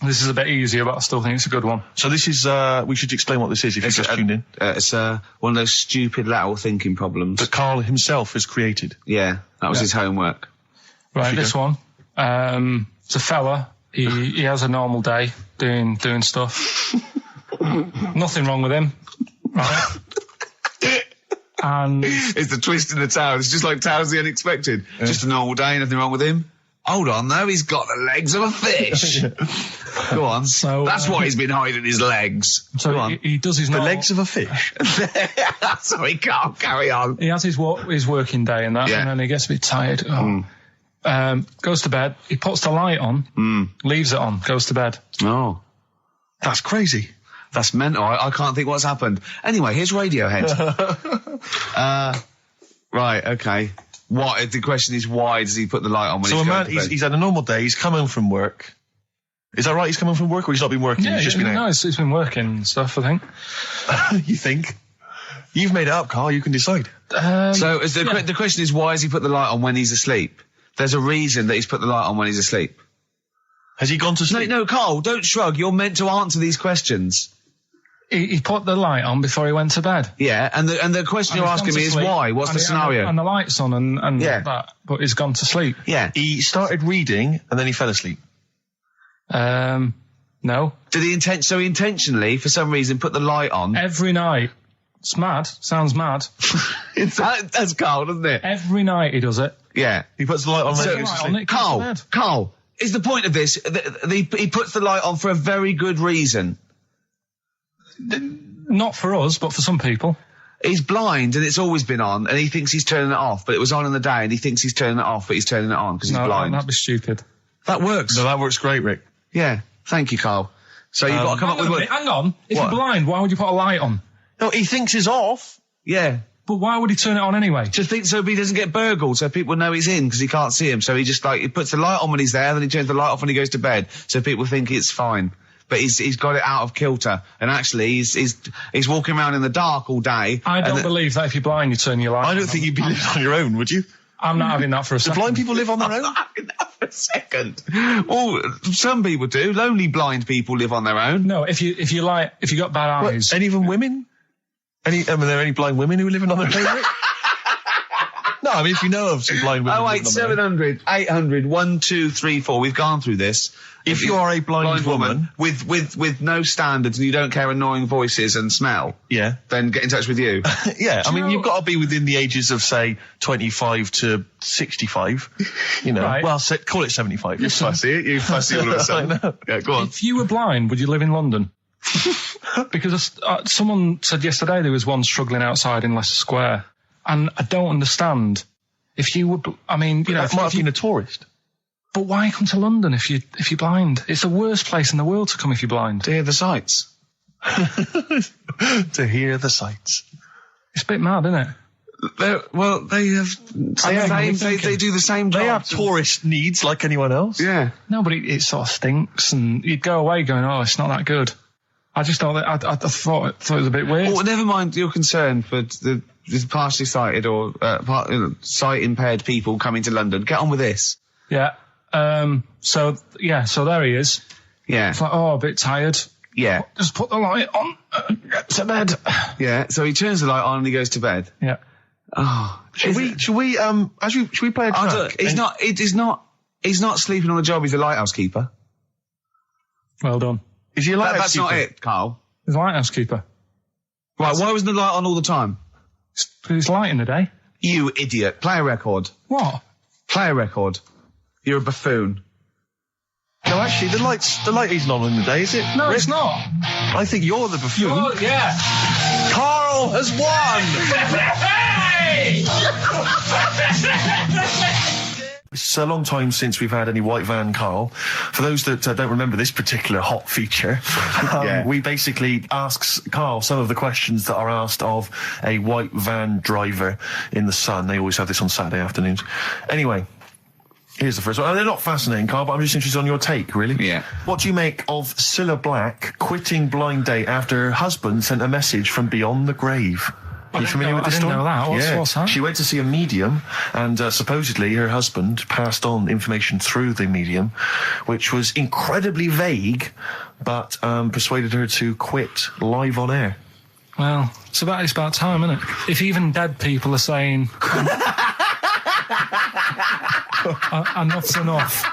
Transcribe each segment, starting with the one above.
This is a bit easier, but I still think it's a good one. So this is, we should explain what this is if you just tuned in. It's one of those stupid lateral thinking problems. That Karl himself has created. Yeah, that was his homework. Right, this one. It's a fella. He has a normal day doing stuff. Nothing wrong with him. Right. And it's the twist in the tale. It's just like Tales of the Unexpected. Yeah. Just a normal day, nothing wrong with him. Hold on, though, he's got the legs of a fish. Go on. So that's why he's been hiding his legs. So Go on. He does his the legs of a fish. So he can't carry on. He has his working day and that, and then he gets a bit tired. Goes to bed. He puts the light on, leaves it on, goes to bed. Oh, that's crazy. That's mental. I can't think what's happened. Anyway, here's Radiohead. Right, okay. The question is, why does he put the light on when he's going to bed? He's had a normal day, he's come home from work. Is that right? He's come home from work, or he's not been working? Yeah, he's just been out? No, he's been working and stuff, I think. You think? You've made it up, Karl, you can decide. The question is, why has he put the light on when he's asleep? There's a reason that he's put the light on when he's asleep. Has he gone to sleep? No, Karl, don't shrug. You're meant to answer these questions. He put the light on before he went to bed. Yeah, and the question you're asking me is why? What's the scenario? And the light's on and that, but he's gone to sleep. Yeah. He started reading and then he fell asleep. No. Did he intentionally, for some reason, put the light on? Every night. It's mad. Sounds mad. That's Karl, doesn't it? Every night he does it. Yeah. He puts the light on when he goes to sleep. Karl, is the point of this, he puts the light on for a very good reason. Not for us, but for some people. He's blind and it's always been on, and he thinks he's turning it off, but it was on in the day, and he thinks he's turning it off, but he's turning it on because he's blind. No, that'd be stupid. That works. No, that works great, Rick. Yeah. Thank you, Karl. So you've got to come up with... Hang on. If you're blind, why would you put a light on? No, he thinks it's off. Yeah. But why would he turn it on anyway? Just think so he doesn't get burgled, so people know he's in because he can't see him. So he just he puts the light on when he's there, then he turns the light off when he goes to bed, so people think it's fine. But he's got it out of kilter, and actually he's walking around in the dark all day. I don't believe that if you're blind you turn your light on. I don't think you'd be living on your own, would you? I'm not having that for a second. Do blind people live on their own? I'm not having that for a second. Well, some people do. Lonely blind people live on their own. No, if you got bad eyes. What, any of them women? Are there any blind women who are living on their own, Rick? No, I mean, if you know of some blind women. 08700 800 1234. We've gone through this. If you are a blind woman with no standards and you don't care annoying voices and smell, then get in touch with you. Yeah, I mean, you've got to be within the ages of, say, 25 to 65. You know, right. Well, call it 75. You fussy, you fussy all of a sudden. Yeah, go on. If you were blind, would you live in London? Because someone said yesterday there was one struggling outside in Leicester Square, and I don't understand. If you were, I mean, you know, might have been a tourist. But why come to London if you're blind? It's the worst place in the world to come if you're blind. To hear the sights. To hear the sights. It's a bit mad, isn't it? They do the same job. They have tourist needs like anyone else. Yeah. No, but it sort of stinks, and you'd go away going, oh, it's not that good. I just thought that I thought it was a bit weird. Well, never mind your concern for the partially sighted or sight impaired people coming to London. Get on with this. Yeah. So there he is. Yeah. It's like, oh, a bit tired. Yeah. Just put the light on, get to bed. Yeah. So he turns the light on and he goes to bed. Yeah. Oh. Should we play a track? He's not sleeping on the job. He's a lighthouse keeper. Well done. Is he a lighthouse That's keeper? not it, Karl. He's a lighthouse keeper. Right. Why wasn't the light on all the time? Because it's light in the day. You idiot. Play a record. What? Play a record. You're a buffoon. No, actually, the light isn't on in the day, is it? No, Rick? It's not. I think you're the buffoon. Oh, yeah. Karl has won! It's a long time since we've had any white van, Karl. For those that don't remember this particular hot feature, we basically ask Karl some of the questions that are asked of a white van driver in the Sun. They always have this on Saturday afternoons. Anyway, here's the first one. They're not fascinating, Karl, but I'm just interested on your take, really. Yeah. What do you make of Cilla Black quitting Blind Date after her husband sent a message from beyond the grave? Are you familiar with this I story? didn't know that. What's that? She went to see a medium, and supposedly her husband passed on information through the medium, which was incredibly vague, but persuaded her to quit live on air. Well, it's about time, isn't it? If even dead people are saying, enough's enough.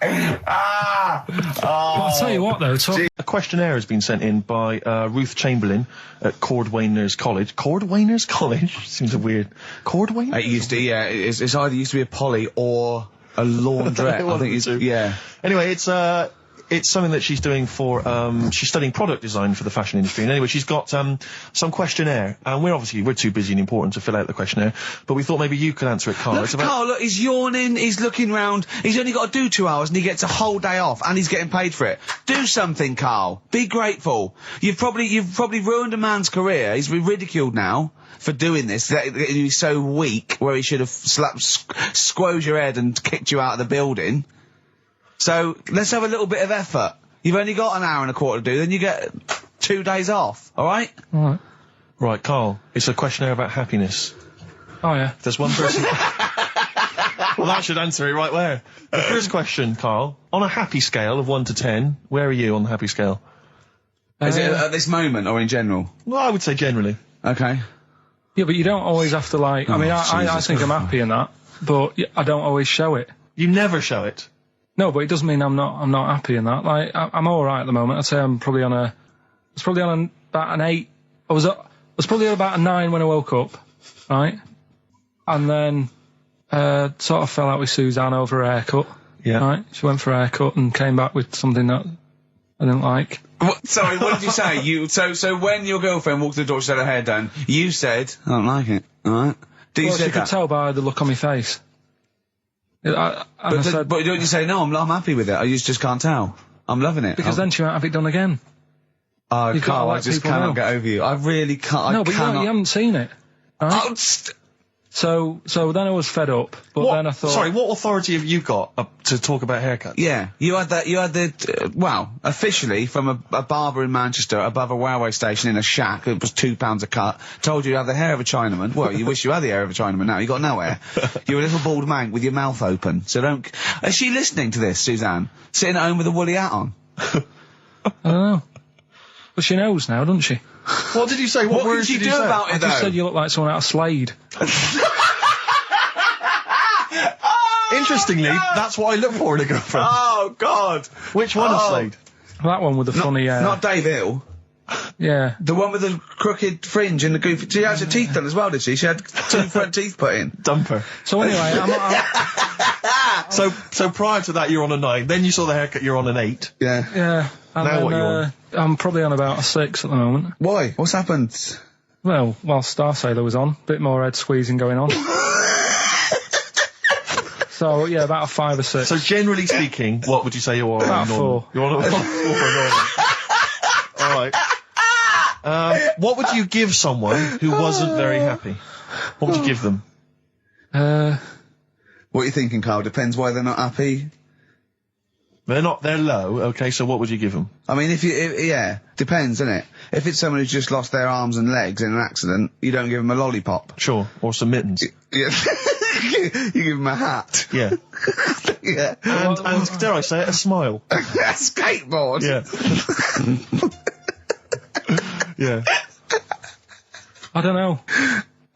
But I'll tell you what, though. A questionnaire has been sent in by Ruth Chamberlain at Cordwainers College. Cordwainers College? Seems a weird... Cordwainers? It used to, yeah. It's either used to be a poly or a laundrette. I think it's... Yeah. Anyway, it's something that she's doing for, she's studying product design for the fashion industry. And anyway, she's got, some questionnaire. And we're too busy and important to fill out the questionnaire. But we thought maybe you could answer it, Carl. Look, Carl, look, he's yawning, he's looking round, he's only got to do 2 hours and he gets a whole day off and he's getting paid for it. Do something, Carl. Be grateful. You've probably ruined a man's career. He's been ridiculed now for doing this. That he's so weak where he should have squoze your head and kicked you out of the building. So, let's have a little bit of effort. You've only got an hour and a quarter to do, then you get 2 days off, alright? Alright. Right, Carl, it's a questionnaire about happiness. Oh, yeah. There's one person... Well, that should answer it right there. The first question, Carl, on a happy scale of 1 to 10, where are you on the happy scale? Is it at this moment or in general? Well, I would say generally. Okay. Yeah, but you don't always have to, like... I mean, I think I'm happy in that, but I don't always show it. You never show it. No, but it doesn't mean I'm not happy in that. Like, I'm all right at the moment. I'd say I'm probably on about an 8. I was probably on about a 9 when I woke up, right? And then sort of fell out with Suzanne over a haircut. Yeah. Right? She went for a haircut and came back with something that I didn't like. Sorry, what did you say? So when your girlfriend walked to the door, she had her hair done, you said, I don't like it, alright? Well, she could tell by the look on my face. But don't you say, no, I'm happy with it, I just can't tell. I'm loving it. Because then she won't have it done again. Oh, Carl, I just cannot get over you. I really can't. No, but you haven't seen it. Right? So then I was fed up, but then I thought... Sorry, what authority have you got to talk about haircuts? Yeah, you had officially from a barber in Manchester above a railway station in a shack, it was £2 a cut, told you have the hair of a Chinaman. Well, you wish you had the hair of a Chinaman now, you got no hair. You're a little bald man with your mouth open, so don't... Is she listening to this, Suzanne? Sitting at home with a woolly hat on? I don't know. But she knows now, doesn't she? What did you say? What words did you do about it, though? I just said you look like someone out of Slade. Interestingly, that's what I look for in a girlfriend. Oh, God. Which one of Slade? That one with the funny... Not Dave Hill. Yeah. The one with the crooked fringe and the goofy... She had her teeth done as well, did she? She had 2 front teeth put in. Dumper. So anyway, So prior to that, you're on a 9. Then you saw the haircut, you're on an 8. Yeah. Yeah. And now then, what are you on? I'm probably on about a 6 at the moment. Why? What's happened? Well, while Star Sailor was on, bit more head squeezing going on. So, yeah, about a 5 or 6. So generally speaking, what would you say you are? About 4. You're on a 4 for a 9. Alright. What would you give someone who wasn't very happy? What would you give them? What are you thinking, Carl? Depends why they're not happy. They're low, okay, so what would you give them? I mean, yeah, depends, innit? If it's someone who's just lost their arms and legs in an accident, you don't give them a lollipop. Sure, or some mittens. Yeah. You give them a hat. Yeah. Yeah. And dare I say it, a smile. A skateboard. Yeah. Yeah. I don't know.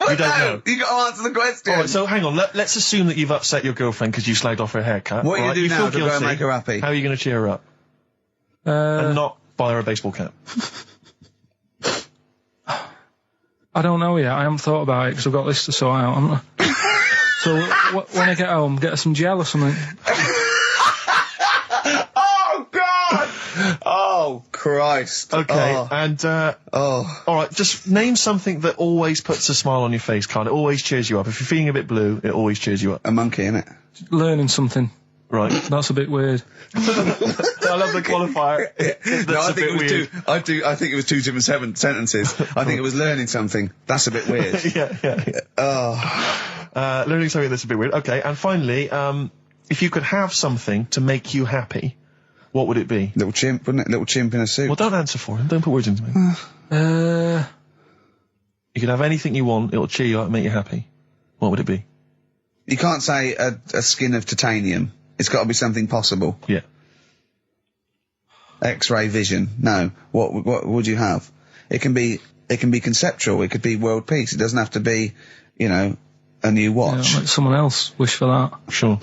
You don't know? You got to answer the question. Alright, so hang on, let's assume that you've upset your girlfriend because you slagged off her haircut. What are you going to do now to go and make her happy? How are you going to cheer her up? And not buy her a baseball cap. I don't know yet. I haven't thought about it because I've got this to sort out. So when I get home, get her some gel or something. Oh, God! Oh, Christ. Okay, and, alright, just name something that always puts a smile on your face, Carl. It always cheers you up. If you're feeling a bit blue, it always cheers you up. A monkey, innit? Learning something. Right. That's a bit weird. I love the qualifier. No, I think it was weird. I think it was 2 different sentences. I think it was learning something. That's a bit weird. Yeah. Learning something that's a bit weird. Okay, and finally, if you could have something to make you happy, what would it be? Little chimp, wouldn't it? Little chimp in a suit. Well, don't answer for him. Don't put words into me. You could have anything you want. It'll cheer you up and make you happy. What would it be? You can't say a skin of titanium. It's got to be something possible. Yeah. X-ray vision. No. What would you have? It can be conceptual. It could be world peace. It doesn't have to be, you know, a new watch. Yeah, let someone else wish for that. Sure.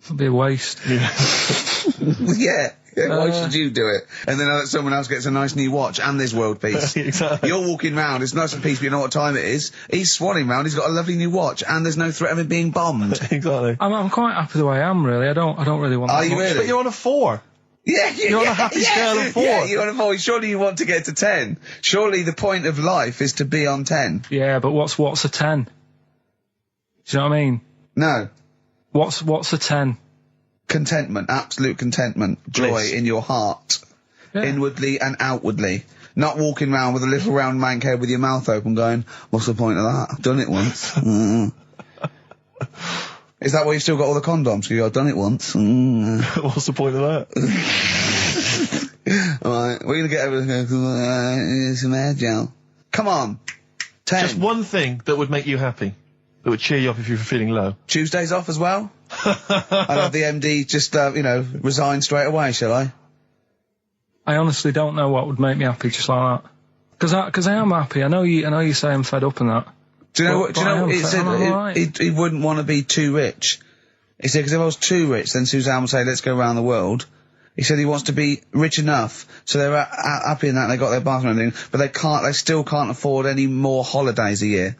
It'd be a waste. Yeah. Why should you do it? And then someone else gets a nice new watch and there's world peace. Exactly. You're walking round, it's nice and peaceful, you know what time it is. He's swanning round, he's got a lovely new watch and there's no threat of him being bombed. Exactly. I'm quite happy the way I am, really. I don't really want that Are you much. really? But you're on a 4. Yeah, You're on a happy scale of 4. Yeah, you're on a 4. Surely you want to get to 10. Surely the point of life is to be on 10. Yeah, but what's a 10? Do you know what I mean? No. What's a 10? Contentment, absolute contentment, joy Bliss. in your heart, Yeah. inwardly and outwardly. Not walking around with a little round mank head with your mouth open going, what's the point of that? I've done it once. Is that why you've still got all the condoms? You go, I've done it once. What's the point of that? Alright, we're gonna get everything. Some air gel. Come on. 10. Just one thing that would make you happy. That would cheer you up if you were feeling low. Tuesdays off as well? I'll have the MD just, resign straight away, shall I? I honestly don't know what would make me happy just like that. Because I am happy. I know you say I'm fed up and that. Do you know But what I am he fed- said? I'm alright. He wouldn't want to be too rich. He said, because if I was too rich, then Suzanne would say, let's go around the world. He said he wants to be rich enough, so they're happy in that, and they got their bathroom and everything, but they still can't afford any more holidays a year.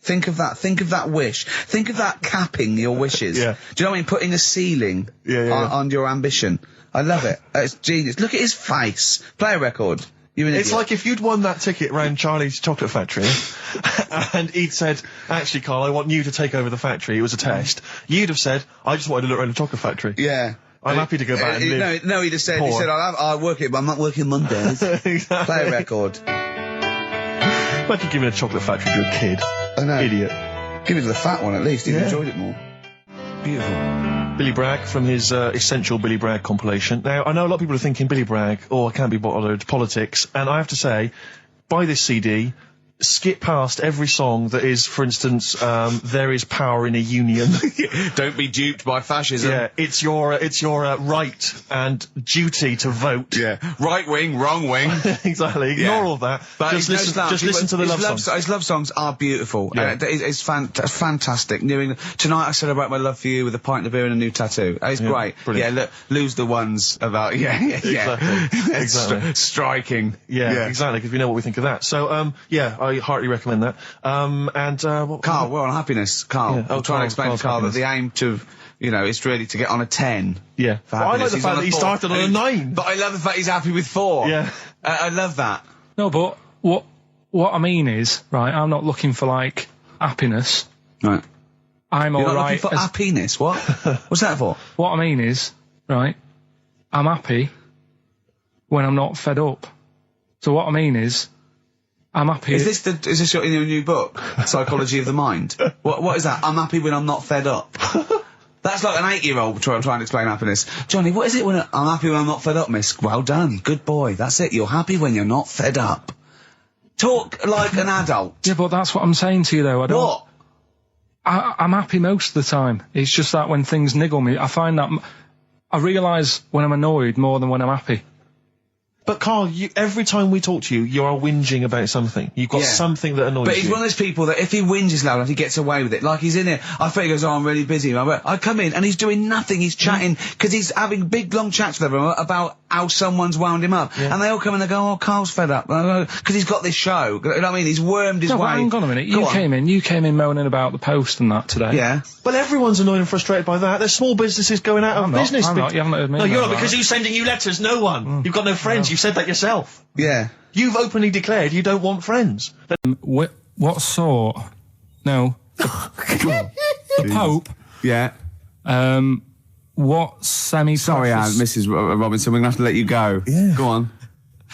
Think of that wish. Think of that capping your wishes. Yeah. Do you know what I mean? Putting a ceiling on your ambition. I love it. It's genius. Look at his face. Play a record. You're an It's idiot. like if you'd won that ticket round Charlie's Chocolate Factory, and he'd said, actually, Carl, I want you to take over the factory. It was a test. You'd have said, I just wanted to look around the chocolate factory. Yeah. I'm happy to go back and live. No, he'd have said, I'll work it, but I'm not working Mondays. Exactly. Play a record. Imagine giving a chocolate factory to a kid. I know. Idiot. Give it to the fat one at least. He'd Yeah. enjoyed it more. Beautiful. Billy Bragg from his Essential Billy Bragg compilation. Now, I know a lot of people are thinking Billy Bragg, I can't be bothered, politics, and I have to say, buy this CD, skip past every song that is, for instance, there is power in a union. Don't be duped by fascism. Yeah, it's your right and duty to vote. Yeah. Right wing, wrong wing. Exactly. Ignore all that. But Just listen to the love songs. His love songs are beautiful. Yeah. It's fantastic. Tonight I celebrate my love for you with a pint of beer and a new tattoo. It's great. Brilliant. Yeah, lose the ones about, Exactly. Striking. Yeah, exactly, because we know what we think of that. So, I heartily recommend that. Carl, we're on happiness. Carl, Yeah. I'll try and explain to Carl's Carl that happiness. the aim to, is really to get on a 10. Yeah. For Well, I like happiness. the He's fact on that he 4. started on a 9. But I love the fact he's happy with 4. Yeah. I love that. No, but what I mean is, right, I'm not looking for, like, happiness. Right. I'm You're not alright. looking for happiness. What? What's that for? What I mean is, right, I'm happy when I'm not fed up. So what I mean is, I'm happy. Is this your new book, Psychology of the Mind? What is that? I'm happy when I'm not fed up. That's like an 8-year-old trying to explain happiness. Johnny, what is it when I'm happy when I'm not fed up, miss? Well done. Good boy. That's it. You're happy when you're not fed up. Talk like an adult. Yeah, but that's what I'm saying to you, though. What? I'm happy most of the time. It's just that when things niggle me, I find that I realise when I'm annoyed more than when I'm happy. But Carl, every time we talk to you, you are whinging about something. You've got something that annoys you. But he's one of those people that if he whinges loud enough, he gets away with it. Like he's in here, I think he goes, I'm really busy. I come in and he's doing nothing. He's chatting, because he's having big, long chats with everyone about how someone's wound him up. Yeah. And they all come and they go, Carl's fed up. Because he's got this show. You know what I mean? He's wormed his way. But hang on a minute. You came in moaning about the Post and that today. Yeah. Well, everyone's annoyed and frustrated by that. There's small businesses going out of business. I'm not. You haven't heard me. No, you're not, because who's sending you letters? No one. You've got no friends. You've said that yourself. Yeah. You've openly declared you don't want friends. What sort? No. The Pope. Yeah. What semi-precious... Sorry, Mrs. Robinson, we're going to have to let you go. Yeah. Go on.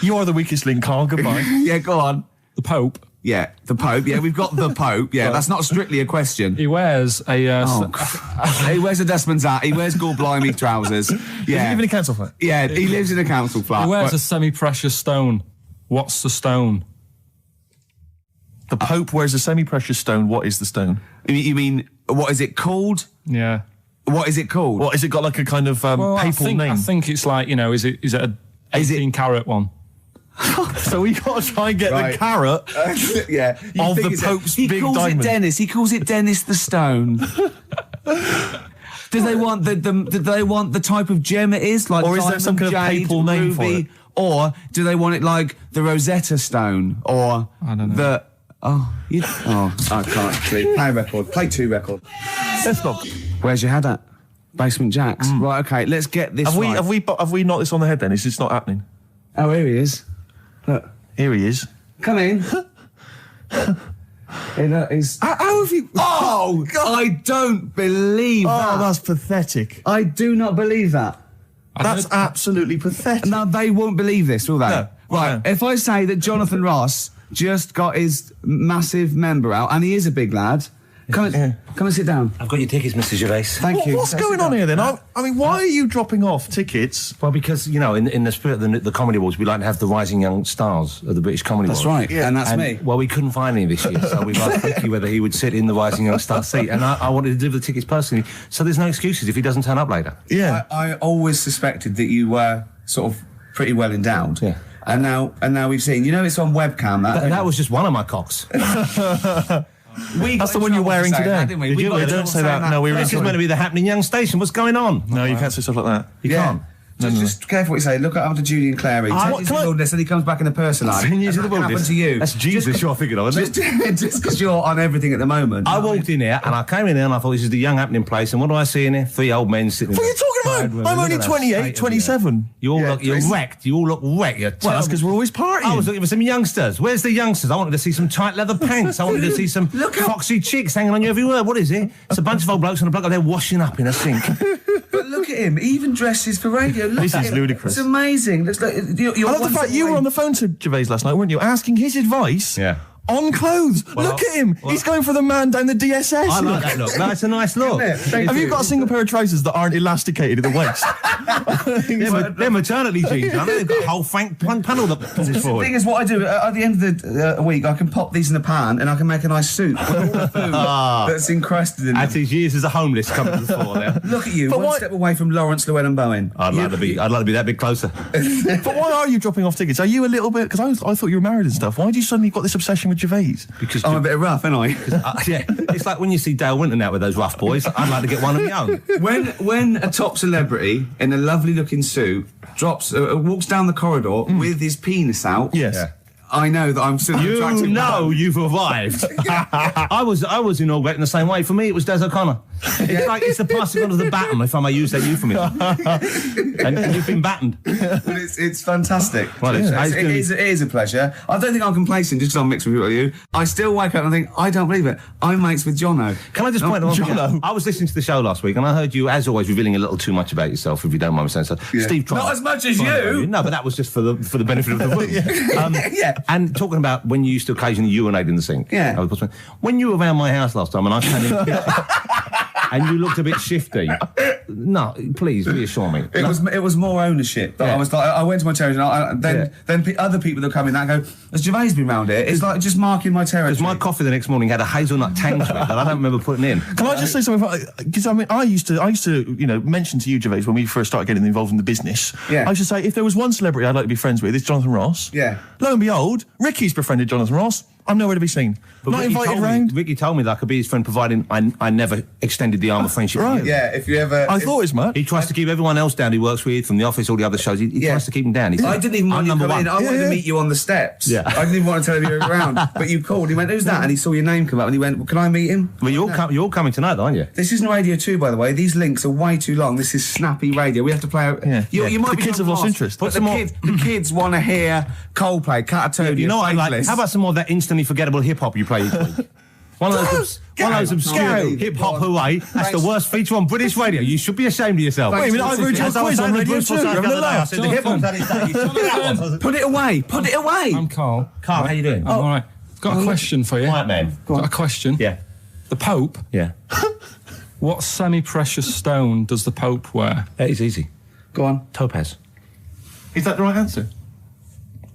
You are the weakest link, Carl. Goodbye. Yeah, go on. The Pope. Yeah, the Pope. Yeah, we've got the Pope. Yeah, that's not strictly a question. He wears a... He wears a Desmond's hat. He wears Gore-Blimey trousers. Yeah. Does he live in a council flat? Yeah, he lives in a council flat. He wears a semi-precious stone. What's the stone? The Pope wears a semi-precious stone. What is the stone? You mean, what is it called? Yeah. What is it called? What, has it got like a kind of papal name? I think it's like, is it a 18 carat one? So we got to try and get the carat yeah. of the Pope's big diamond. He calls it Dennis. He calls it Dennis the Stone. Do they want the type of gem it is, like, or is diamond, there some kind of jade, papal name for ruby, it? or do they want it like the Rosetta Stone, or I don't know. I can't see. Play a record. Play 2 record. Let's go. Where's your head at? Basement Jacks. Right. Okay. Let's get this. Have we knocked this on the head? Then it's not happening. Oh, here he is. Look. Here he is. Come in. How have you... Oh, God. I don't believe that. Oh, that's pathetic. I do not believe that. That's absolutely pathetic. Now, they won't believe this, will they? No. Right, No. if I say that Jonathan Ross just got his massive member out, and he is a big lad, come and sit down. I've got your tickets, Mr. Gervais. Thank you. What's going on here then? I mean, why are you dropping off tickets? Well, because, in the spirit of the Comedy Awards, we like to have the rising young stars of the British Comedy Awards. That's right, and that's me. Well, we couldn't find any this year, so we've asked Ricky whether he would sit in the rising young star seat, and I wanted to deliver the tickets personally, so there's no excuses if he doesn't turn up later. Yeah. I always suspected that you were sort of pretty well endowed. Yeah. And now we've seen, it's on webcam. That was just one of my cocks. That's the one you're wearing today. Don't say that. No, This is meant to be the happening young station. What's going on? No, you can't say stuff like that. You can't. Just careful what you say. Look after Julian Clary. Take his wilderness and he comes back in the person line. 10 years And of the that can wilderness. happen to you. That's Jesus you're thinking of, isn't it? Just because you're on everything at the moment. I walked in here and I came in here and I thought this is the young happening place, and what do I see in here? 3 old men sitting What are there. you talking about? I'm only 28, 27. You're wrecked. You all look wrecked. Well, Well, that's because we're always partying. I was looking for some youngsters. Where's the youngsters? I wanted to see some tight leather pants. I wanted to see some foxy chicks hanging on you everywhere. What is it? It's a bunch of old blokes and a bloke up there washing up in a sink. But look at him. He even dresses for radio. Look This at is him. ludicrous. It's amazing. Looks like you're I love the fact you were on the phone to Gervais last night, weren't you? Asking his advice Yeah. on clothes. Look at him. He's going for the man down the DSS. I like that look. That's a nice look. Have you got a single pair of trousers that aren't elasticated at the waist? They're maternity jeans, aren't they? They've got a whole frank panel that pushes The forward. thing is, what I do at the end of the week, I can pop these in the pan and I can make a nice soup with all the food that's encrusted in As them. his years as a homeless come to the fore there. Look at you, But one why- step away from Lawrence Llewellyn Bowen. I'd like to be that bit closer. But why are you dropping off tickets? Are you a little bit... Because I thought you were married and stuff. Why do you suddenly got this obsession with Gervais? Because I'm a bit rough, ain't I? yeah, it's like when you see Dale Winton out with those rough boys. I'd like to get one of my own. When a top celebrity in a lovely looking suit walks down the corridor with his penis out, Yes. Yeah. I know that I'm still an You attractive know man. you've arrived. I was inaugurated in the same way. For me, it was Des O'Connor. It's like it's the passing on of the baton, if I may use that euphemism. and you've been battened. But it's fantastic. Well, it's it is a pleasure. I don't think I'm complacent just because I'm mixed with you. I still wake up and think, I don't believe it. I'm mates with Jono. Can I just point out one thing? Jono. I was listening to the show last week and I heard you, as always, revealing a little too much about yourself, if you don't mind me saying so. Yeah. Steve tried. Not as much as tried you. No, but that was just for the benefit of the room. Yeah. And talking about when you used to occasionally urinate in the sink. Yeah. When you were around my house last time and I came in and you looked a bit shifty. No, please reassure me. It was more ownership. But Yeah. I was like, I went to my territory, and then other people that come in that go, has Gervais been round here? It's like just marking my territory. Because my coffee the next morning had a hazelnut tang to it that I don't remember putting in. Can I just say something? Because I used to, mention to you, Gervais, when we first started getting involved in the business. Yeah. I used to say, if there was one celebrity I'd like to be friends with, it's Jonathan Ross. Yeah. Lo and behold, Ricky's befriended Jonathan Ross. I'm nowhere to be seen. But Not Ricky invited round. Ricky told me that I could be his friend, providing I never extended the arm of friendship. Right. to you. Yeah, if you ever... I thought it was Matt. He tries to keep everyone else down he works with, from the office, all the other shows. He tries to keep them down. He said, I didn't even want I'm you to number come in. one. I wanted to meet you on the steps. Yeah. I didn't even want to tell you you were around. But you called. He went, who's that? And he saw your name come up and he went, well, can I meet him? Well, you're all coming tonight, aren't you? This isn't Radio 2, by the way. These links are way too long. This is snappy radio. We have to play out... Yeah. You might The be kids have lost interest. But the kids want to hear Coldplay, Catatonia, You know what I like? Faithless. How about some more of that instantly forgettable hip-hop you play each week? One of those obscure Gary. hip-hop hooray. That's the worst feature on British radio. You should be ashamed of yourself. Wait a minute, I've heard your As I was quiz on saying to Radio Bruce 2. Forsyth You're the having a other day, I laugh. said the hip-hop's had its day. You should be that one. Put it away. Put it away. I'm Carl. Carl, how you doing? I'm all right. Got a question for you. Quiet man. Got a question. Yeah. The Pope. Yeah. What semi-precious stone does the Pope wear? That is easy. Go on. Topaz. Is that the right answer?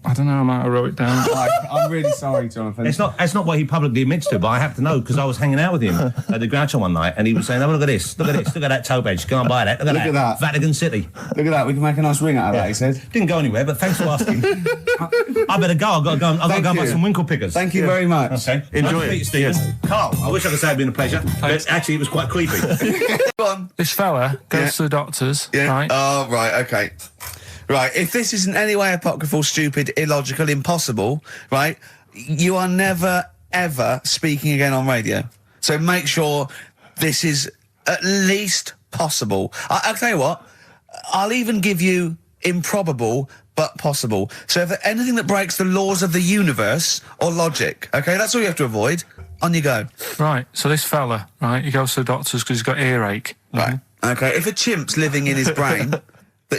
I don't know, I might have wrote it down. I'm really sorry, Jonathan. It's not what he publicly admits to, but I have to know because I was hanging out with him at the Groucho one night, and he was saying, "Oh, look at this, look at that toe bench. Go and buy that. Look at that. Vatican City. Look at that. We can make a nice ring out of that." He said. Didn't go anywhere, but thanks for asking. I better go. I've got to go. I've got to go and buy some winkle pickers. Thank you very much. Okay, enjoy it, Stephen. Yes. Carl, I wish I could say it'd been a pleasure, but actually it was quite creepy. Go on. This fella goes to the doctors, right? Oh, right. Okay. Right, if this is in any way apocryphal, stupid, illogical, impossible, right, you are never, ever speaking again on radio. So make sure this is at least possible. I'll tell you what, I'll even give you improbable, but possible. So if anything that breaks the laws of the universe or logic, okay, that's all you have to avoid. On you go. Right, so this fella, right, he goes to the doctors because he's got earache. Right, okay, if a chimp's living in his brain...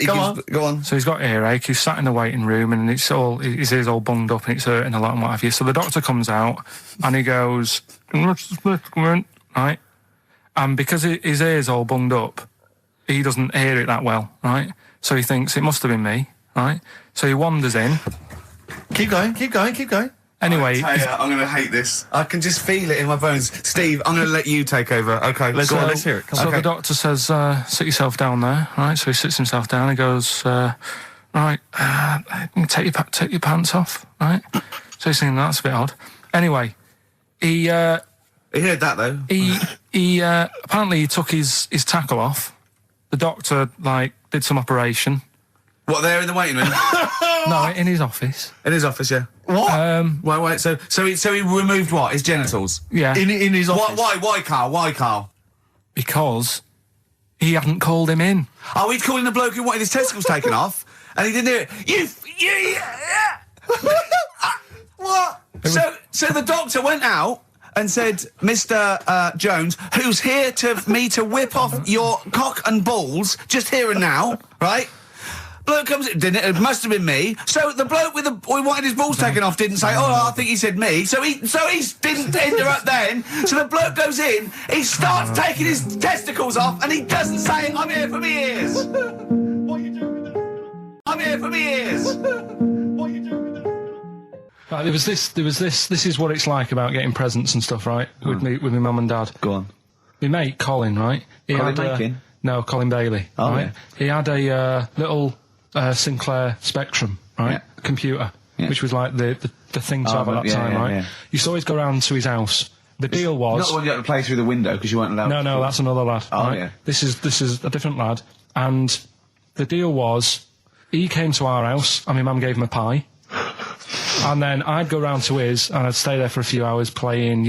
Go on. So he's got earache, he's sat in the waiting room and his ears all bunged up and it's hurting a lot and what have you. So the doctor comes out and he goes, right? And because his ear's all bunged up, he doesn't hear it that well, right? So he thinks it must have been me, right? So he wanders in. Keep going. Anyway, I'm going to hate this. I can just feel it in my bones. Steve, I'm going to let you take over. Okay, let's hear it. So the doctor says, sit yourself down there, right? So he sits himself down. He goes, right, take your pants off, right? So he's thinking that's a bit odd. Anyway, he heard that though. He apparently he took his tackle off. The doctor did some operation. What, there in the waiting room? No, in his office. In his office, yeah. What? Wait. So he removed what? His genitals? Yeah. In his office. Why, Carl? Because he hadn't called him in. Oh, he'd called in the bloke who wanted his testicles taken off, and he didn't hear it. What? So the doctor went out and said, Mr. Jones, who's here to whip off your cock and balls, just here and now, right? Bloke comes in, didn't it? It must have been me. So the bloke who wanted his balls taken off didn't say, oh, I think he said me. So he didn't interrupt then. So the bloke goes in, he starts taking his testicles off, and he doesn't say, I'm here for me ears. What are you doing with that? I'm here for me ears. What are you doing with that? There was this. This is what it's like about getting presents and stuff, right? With my mum and dad. Go on. My mate Colin, right? Colin Bacon? No, Colin Bailey. Oh, right? yeah. He had a little Sinclair Spectrum, right? Yeah. Computer, yeah. which was like the thing to have at that time, right? Yeah. You used to always go round to his house. The deal was Not the one you had to play through the window because you weren't allowed. No, that's another lad. Oh, right? yeah. This is a different lad, and the deal was he came to our house and my mum gave him a pie, and then I'd go round to his and I'd stay there for a few hours playing,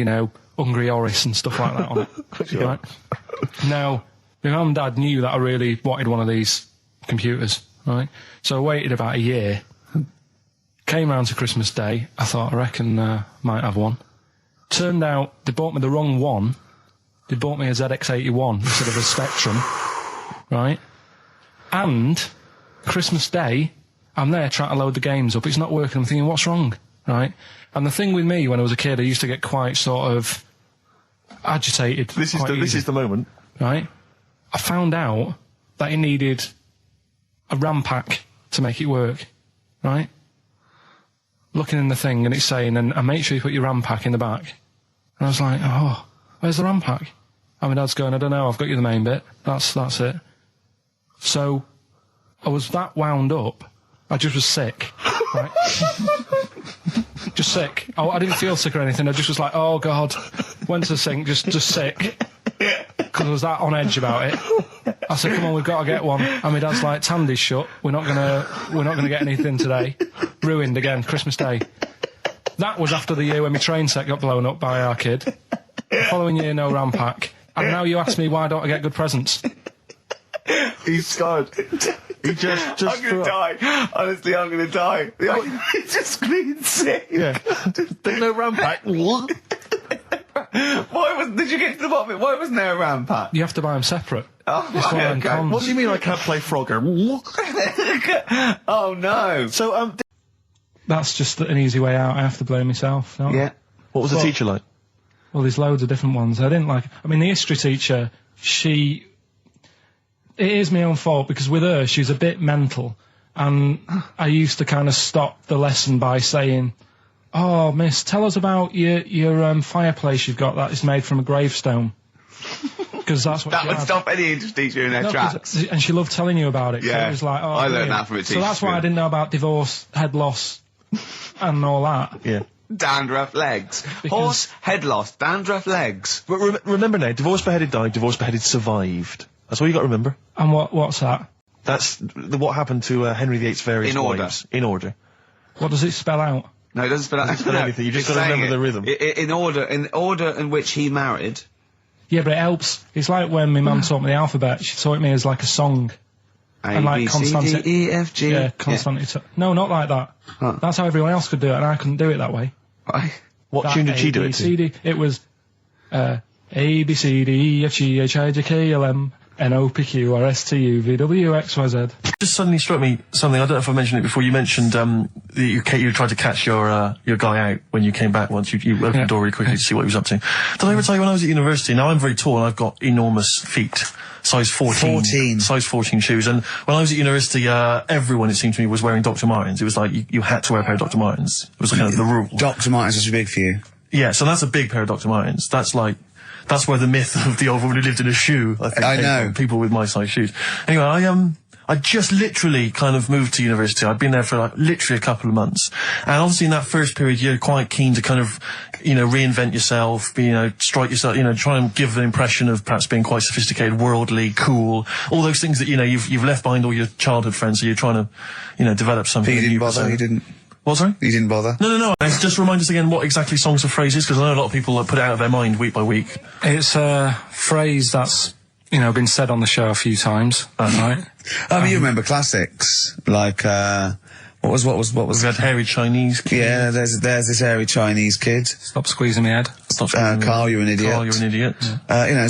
Hungry Horace and stuff like that on it. Sure. Right? Now, my mum and dad knew that I really wanted one of these computers, right? So I waited about a year. Came round to Christmas Day. I thought, I reckon might have one. Turned out they bought me the wrong one. They bought me a ZX81 instead of a Spectrum, right? And Christmas Day, I'm there trying to load the games up. It's not working. I'm thinking, what's wrong, right? And the thing with me, when I was a kid, I used to get quite sort of agitated. This is the moment. Right? I found out that it needed a RAM pack to make it work, right? Looking in the thing and it's saying, and make sure you put your RAM pack in the back. And I was like, oh, where's the RAM pack? And my dad's going, I don't know, I've got you the main bit. That's it. So I was that wound up, I just was sick, right? Just sick. I didn't feel sick or anything, I just was like, oh God. Went to the sink, just sick. Because I was that on edge about it. I said, come on, we've got to get one. And my dad's like, Tandy's shut. We're not gonna get anything today. Ruined again, Christmas Day. That was after the year when my train set got blown up by our kid. The following year, no RAM pack. And now you ask me, why don't I get good presents? He's scarred. He just I'm gonna die. Honestly, I'm gonna die. He's just clean sick. Yeah. There's no RAM pack. What? Did you get to the bottom of it? Why wasn't there a RAM pack? You have to buy them separate. Oh, It's one of them cons. What do you mean I can't play Frogger? Oh no. So, That's just an easy way out. I have to blame myself. No? Yeah. what was the Well- teacher like? Well, there's loads of different ones. I didn't like... I mean, the history teacher, it is my own fault, because with her, she's a bit mental. and I used to kind of stop the lesson by saying, "Oh, miss, tell us about your fireplace you've got that is made from a gravestone." Because that's what That she would had. stop any English teacher in their tracks. And she loved telling you about it. So Yeah. it was like, oh, I learned brilliant. that from a So teacher, that's why yeah. I didn't know about divorce, head loss, and all that. Yeah. Dandruff legs. Horse, head loss, dandruff legs. But remember now, divorce beheaded died, divorce beheaded survived. That's all you got to remember. And what's that? That's what happened to Henry VIII's various In order. wives. In order. What does it spell out? No, it doesn't spell out spell anything, you just it's gotta remember saying the rhythm. In order in which he married. Yeah, but it helps. It's like when my mum taught me the alphabet. She taught me as like a song. And like C, D, E, F, G. Yeah, constant. No, not like that. Huh. That's how everyone else could do it, and I couldn't do it that way. Right. What tune did she do it to? A, B, C, D. It was A, B, C, D, E, F, G, H, I, J, K, L, M, N, O, P, Q, R, S, T, U, V, W, X, Y, Z. Just suddenly struck me something. I don't know if I mentioned it before. You mentioned that you tried to catch your guy out when you came back once. You opened the door really quickly to see what he was up to. Did I ever tell you when I was at university? Now I'm very tall and I've got enormous feet. Size 14. Size 14 shoes. And when I was at university, everyone, it seemed to me, was wearing Dr. Martens. It was like you had to wear a pair of Dr. Martens. It was kind of the rule. Dr. Martens was too big for you. Yeah, so that's a big pair of Dr. Martens. That's where the myth of the old woman who lived in a shoe, I think, I came know. from, people with my size shoes. Anyway, I just literally kind of moved to university. I'd been there for like literally a couple of months. And obviously in that first period, you're quite keen to kind of, reinvent yourself, strike yourself, try and give an impression of perhaps being quite sophisticated, worldly, cool, all those things that, you've left behind all your childhood friends, so you're trying to, develop something. But you didn't new bother, persona. you didn't. What, sorry? You didn't bother? No. Just remind us again what exactly songs or phrases, because I know a lot of people put it out of their mind week by week. It's a phrase that's, been said on the show a few times, right? You remember classics, like, what was We had hairy Chinese kid. Yeah, there's this hairy Chinese kid. Stop squeezing my head. Carl, you're an idiot. Carl, you're an idiot.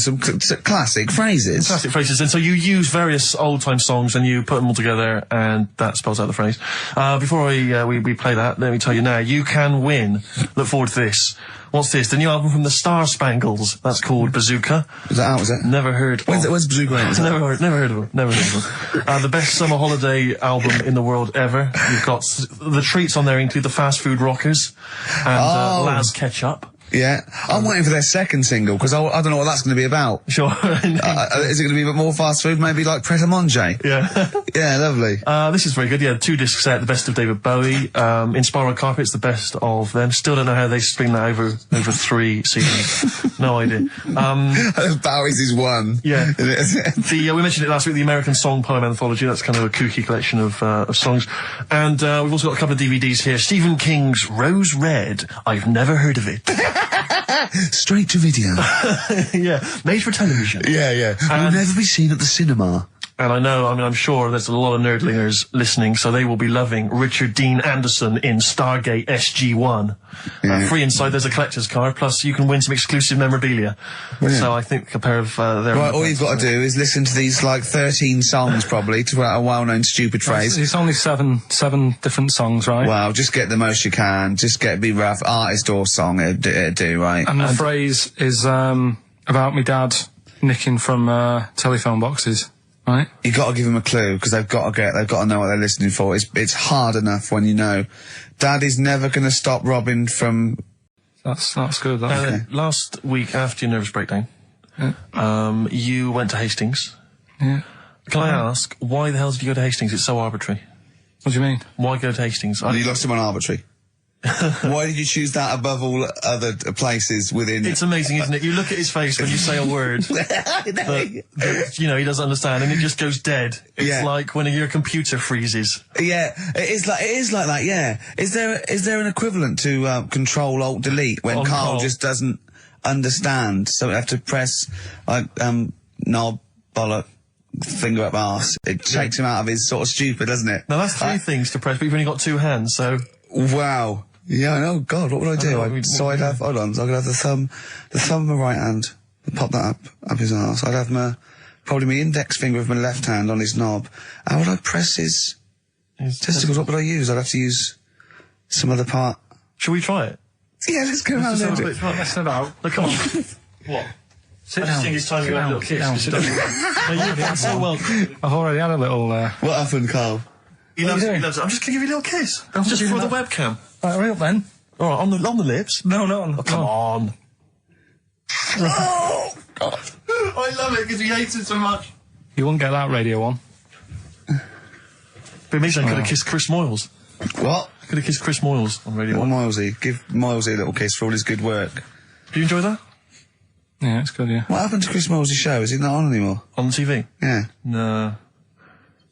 Some classic phrases. Classic phrases. And so you use various old-time songs and you put them all together and that spells out the phrase. Before we play that, let me tell you now, you can win. Look forward to this. What's this? The new album from the Star Spangles. That's called Bazooka. Is that out, was it? Never heard of When's Bazooka out? Never heard of them. The best summer holiday album in the world ever. You've got the treats on there include the Fast Food Rockers and Laz Ketchup. Yeah. I'm waiting for their second single, because I don't know what that's going to be about. Sure. Is it going to be a bit more fast food? Maybe like Pret a Manger? Yeah. Yeah, lovely. This is very good. Yeah, 2-disc set, the best of David Bowie. Inspiral Carpets, the best of them. Still don't know how they string that over 3 seasons. No idea. Bowie's is one. Yeah. We mentioned it last week, the American Song Poem Anthology. That's kind of a kooky collection of songs. And we've also got a couple of DVDs here. Stephen King's Rose Red. I've never heard of it. Straight to video. Yeah, made for television. Yeah. Will never be seen at the cinema. And I'm sure there's a lot of nerdlingers listening, so they will be loving Richard Dean Anderson in Stargate SG-1. Yeah. Free inside, there's a collector's card, plus you can win some exclusive memorabilia. Brilliant. So I think a pair of their... Right, all you've got to do is listen to these, 13 songs, probably, to a well-known stupid phrase. It's only seven different songs, right? Well, just get the most you can. Just be rough. Artist or song, it'd do, right? And the phrase is about my dad nicking from telephone boxes, right? You got to give them a clue, because they've got to know what they're listening for. It's hard enough when you know. Daddy's never going to stop robbing from... That's good. Last week, after your nervous breakdown, you went to Hastings. Yeah. Can I ask, why the hell did you go to Hastings? It's so arbitrary. What do you mean? Why go to Hastings? You lost him on arbitrary. Why did you choose that above all other places within... It's amazing, isn't it? You look at his face when you say a word that he doesn't understand, and it just goes dead. It's like when your computer freezes. Yeah, it is like that, yeah. Is there an equivalent to Control-Alt-Delete when Carl just doesn't understand, so we have to press, knob, bollock, finger up arse. It takes him out of his sort of stupid, doesn't it? Now that's 3 things to press, but you've only got 2 hands, so... Wow. Yeah, oh God, what would I do? I'd have, hold on, so I could have the thumb of my right hand, pop that up his arse. I'd have probably my index finger of my left hand on his knob. How would I press his testicles? What would I use? I'd have to use some other part. Shall we try it? Yeah, let's go around there. Messing about. Look, come on. What? Sit down. It's time you had a little kiss. Sit down. No, you've done so well. I've already had a little... What happened, Carl? He loves it. He loves it. I'm just going to give you a little kiss. Just for the webcam. Right, hurry up then. All right, on the lips. No. Oh, come on. Oh, God. I love it because he hates it so much. You wouldn't get that radio on. But it means I could have kissed Chris Moyles. What? I could have kissed Chris Moyles on Radio 1. Milesy. Give Milesy a little kiss for all his good work. Do you enjoy that? Yeah, it's good, yeah. What happened to Chris Moyles' show? Is he not on anymore? On TV? Yeah. No.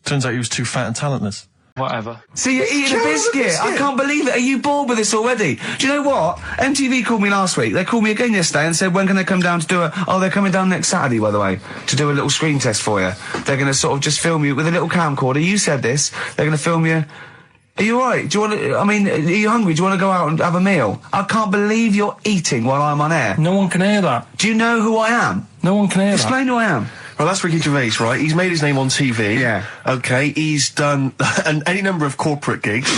Turns out he was too fat and talentless. Whatever. See, you're eating a biscuit. I can't believe it. Are you bored with this already? Do you know what? MTV called me last week. They called me again yesterday and said, when can they come down to do they're coming down next Saturday, by the way, to do a little screen test for you. They're going to sort of just film you with a little camcorder. You said this. They're going to film you. Are you alright? Do you want to, are you hungry? Do you want to go out and have a meal? I can't believe you're eating while I'm on air. No one can hear that. Do you know who I am? No one can hear Explain who I am. Well, that's Ricky Gervais, right? He's made his name on TV. Yeah. Okay, he's done any number of corporate gigs,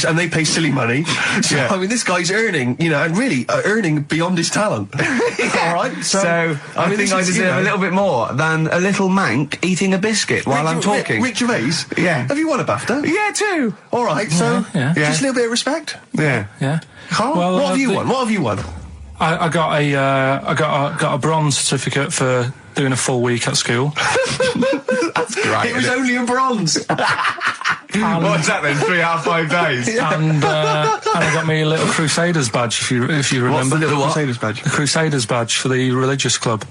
and they pay silly money. So, Yeah. I mean, this guy's earning, and really earning beyond his talent. All right? So I think I deserve a little bit more than a little mank eating a biscuit while I'm talking. Rick Gervais? Yeah. Have you won a BAFTA? Yeah, too. All right, so Yeah. just a little bit of respect. Yeah. Yeah. Carl, Well, what have you won? What have you won? I got a bronze certificate for doing a full week at school. That's great. It was only a bronze. What's that then? 3 out of 5 days. and I got me a little Crusaders badge, if you remember. What's the little Crusaders badge? The Crusaders badge for the religious club.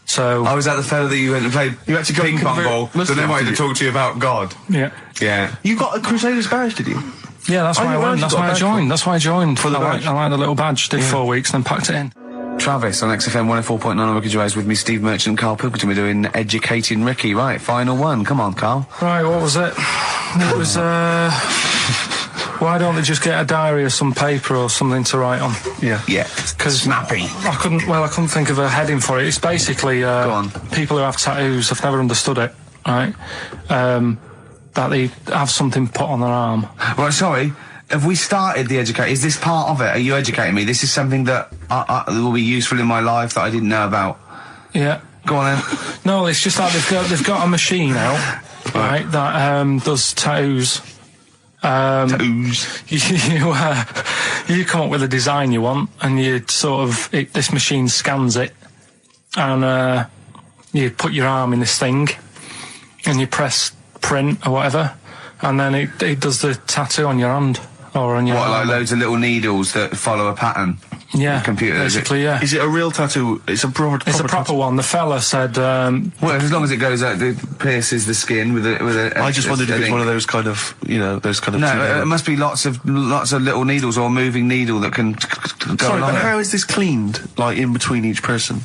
So I was at the fella that you went and played You had to go ping and pong convert ball, so Muslim, then wanted did to you? talk to you about God. yeah, Yeah. You got a Crusaders badge, did you? yeah, that's why I where'd went. you That's got why a I badge joined. That's why I joined. For the badge? I like the little badge. Did 4 weeks, then packed it in. Travis on XFM 104.9 on Ricky Gervais with me, Steve Merchant and Karl Pilkington. We're doing Educating Ricky. Right, final one. Come on, Karl. Right, what was it? It was why don't they just get a diary or some paper or something to write on? Yeah. Yeah. Because Snappy. I couldn't think of a heading for it. It's basically Go on. people who have tattoos. I've never understood it. Right, that they have something put on their arm. Right, sorry. Have we started the educate? Is this part of it? Are you educating me? This is something that will be useful in my life that I didn't know about. Yeah. Go on then. No, it's just that they've got a machine out, right, that does tattoos. Tattoos. You come up with a design you want, and you sort of this machine scans it, and you put your arm in this thing, and you press print or whatever, and then it does the tattoo on your hand or on your What, like arm. loads of little needles that follow a pattern? Yeah, computer, is it? basically, yeah. Is it a real tattoo? It's a proper It's a proper tattoo. one. The fella said, Well, as long as it goes out, it pierces the skin with a I just wondered if it's one of those kind of, those kind of... No, it must be lots of little needles or a moving needle that can go Sorry, along but it. how is this cleaned, like, in between each person?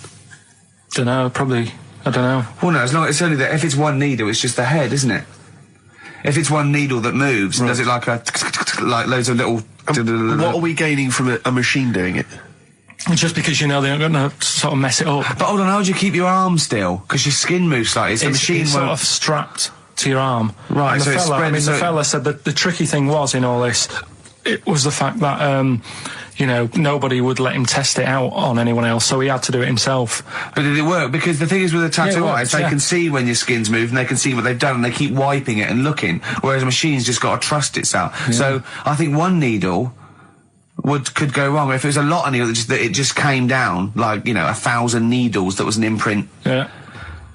don't know, probably, I don't know. Well, no, it's only that if it's one needle, it's just the head, isn't it? If it's one needle that moves and does it like like loads of little... What are we gaining from a machine doing it? Just because they're not going to sort of mess it up. But hold on, how do you keep your arm still? Because your skin moves slightly. So the machine it's sort won't... of strapped to your arm. Right, And so the it's fella, spread- the so- fella said that the tricky thing was in all this, it was the fact that, nobody would let him test it out on anyone else, so he had to do it himself. But did it work? Because the thing is with a tattoo works, artist, they can see when your skin's moved and they can see what they've done and they keep wiping it and looking, whereas a machine's just got to trust itself. Yeah. So I think one needle could go wrong. If it was a lot of needles that it just came down, like, 1,000 needles that was an imprint. Yeah.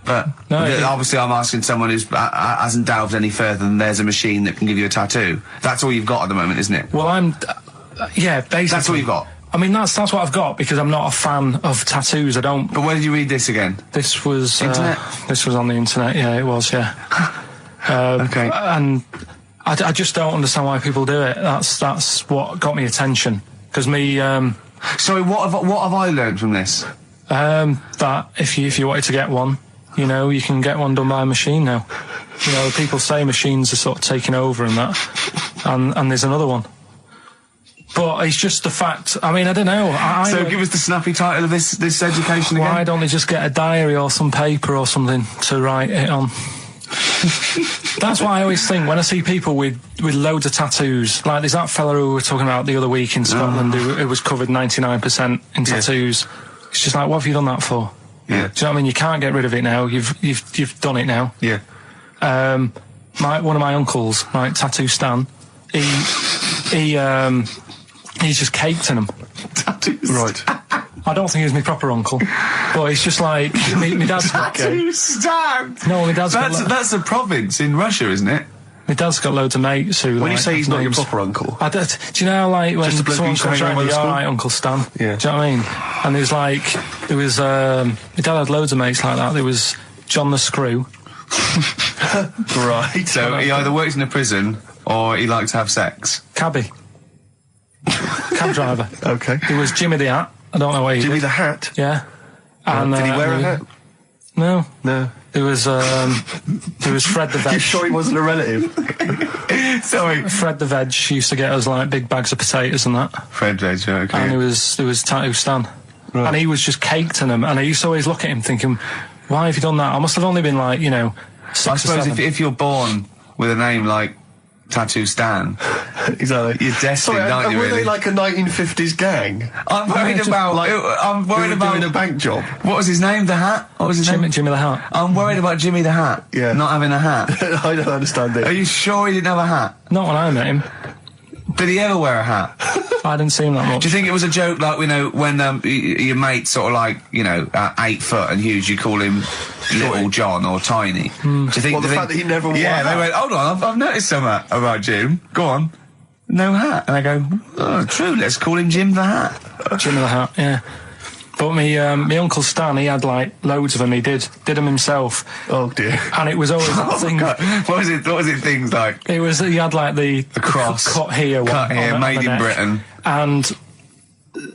But No, obviously I'm asking someone who hasn't delved any further than there's a machine that can give you a tattoo. That's all you've got at the moment, isn't it? Well, yeah, basically. That's all you've got. I mean, that's what I've got because I'm not a fan of tattoos. I don't. But where did you read this again? This was Internet? This was on the internet. Yeah, it was. Yeah. Okay. And I just don't understand why people do it. That's what got me attention. Because me, Sorry, what have I learned from this? that if you wanted to get one, you can get one done by a machine now. People say machines are sort of taking over and that, and there's another one. But it's just the fact. I mean, I don't know. So give us the snappy title of this education again. Why don't they just get a diary or some paper or something to write it on? That's what I always think when I see people with loads of tattoos. Like there's that fella who we were talking about the other week in Scotland who was covered 99% in tattoos. It's just like, what have you done that for? Yeah. Do you know what I mean? You can't get rid of it now. You've done it now. Yeah. one of my uncles, like Tattoo Stan, he's just caked in them. Right. I don't think he's my proper uncle, but it's just like my dad's got. Tattoo Stan. No, my dad's got. That's a province in Russia, isn't it? My dad's got loads of mates who. When like, you say he's not your names. proper uncle, Do you know, like, when Just a bloke someone who's comes hanging around, around all school? right, Uncle Stan. Yeah. Do you know what I mean? And my dad had loads of mates like that. There was John the Screw. right? So he either works in a prison or he likes to have sex. Cabbie. Cab driver. Okay. There was Jimmy the Hat. I don't know what he Jimmy did. the Hat. Yeah. And, Did he wear a hat? No. No. There was Fred the Veg. You sure he wasn't a relative? Sorry. Fred the Veg used to get us like big bags of potatoes and that. Fred Veg, okay. And there was Tattoo Stan. Right. And he was just caked in them. And I used to always look at him thinking, why have you done that? I must have only been like, 6 I or suppose 7. if you're born with a name like Tattoo Stan, Exactly. you're destined, aren't you, were really? they like a 1950s gang? I'm worried about... I'm worried Who were doing about... a bank job? What was his name? The Hat? What was his name? Jimmy the Hat. I'm worried about Jimmy the Hat. Yeah. Not having a hat. I don't understand Are it. you sure he didn't have a hat? Not when I met him. Did he ever wear a hat? I didn't see him that much. Do you think it was a joke, like, when your mate's sort of like, 8 foot and huge, you call him Little John or Tiny? Do you think... Well, the fact that he never wore Yeah, a they hat. went, hold on, I've noticed something about Jim. Go on. No hat. And I go, oh, true, let's call him Jim the Hat. Jimmy the Hat, yeah. But my Uncle Stan, he had like loads of them. He did them himself. Oh dear. And it was always that thing. God. What was it things like? He had like the cross. cut here, Cut one here, on made the in neck. Britain. And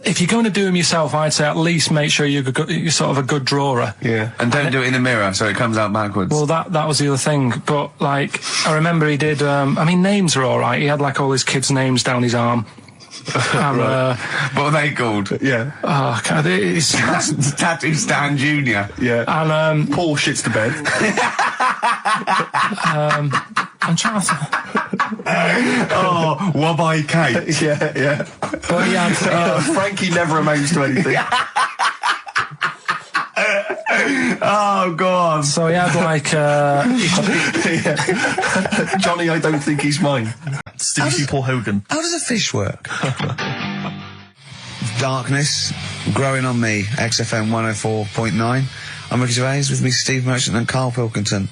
if you're going to do them yourself, I'd say at least make sure you're sort of a good drawer. Yeah. And don't do it in the mirror so it comes out backwards. Well, that was the other thing. But like, I remember he did. Names are all right. He had like all his kids' names down his arm. And, what are they called? Yeah. oh, God, it's, Tattoo Stan Jr. Yeah. and Paul shits the bed. I'm trying to. Oh, Wobby Kate. yeah. But he had. Frankie never amounts to anything. Oh, go on. So he had like. Johnny, I don't think he's mine. Stevie Paul Hogan. How does a fish work? Darkness, growing on me, XFM 104.9. I'm Ricky Gervais, with me Steve Merchant and Karl Pilkington.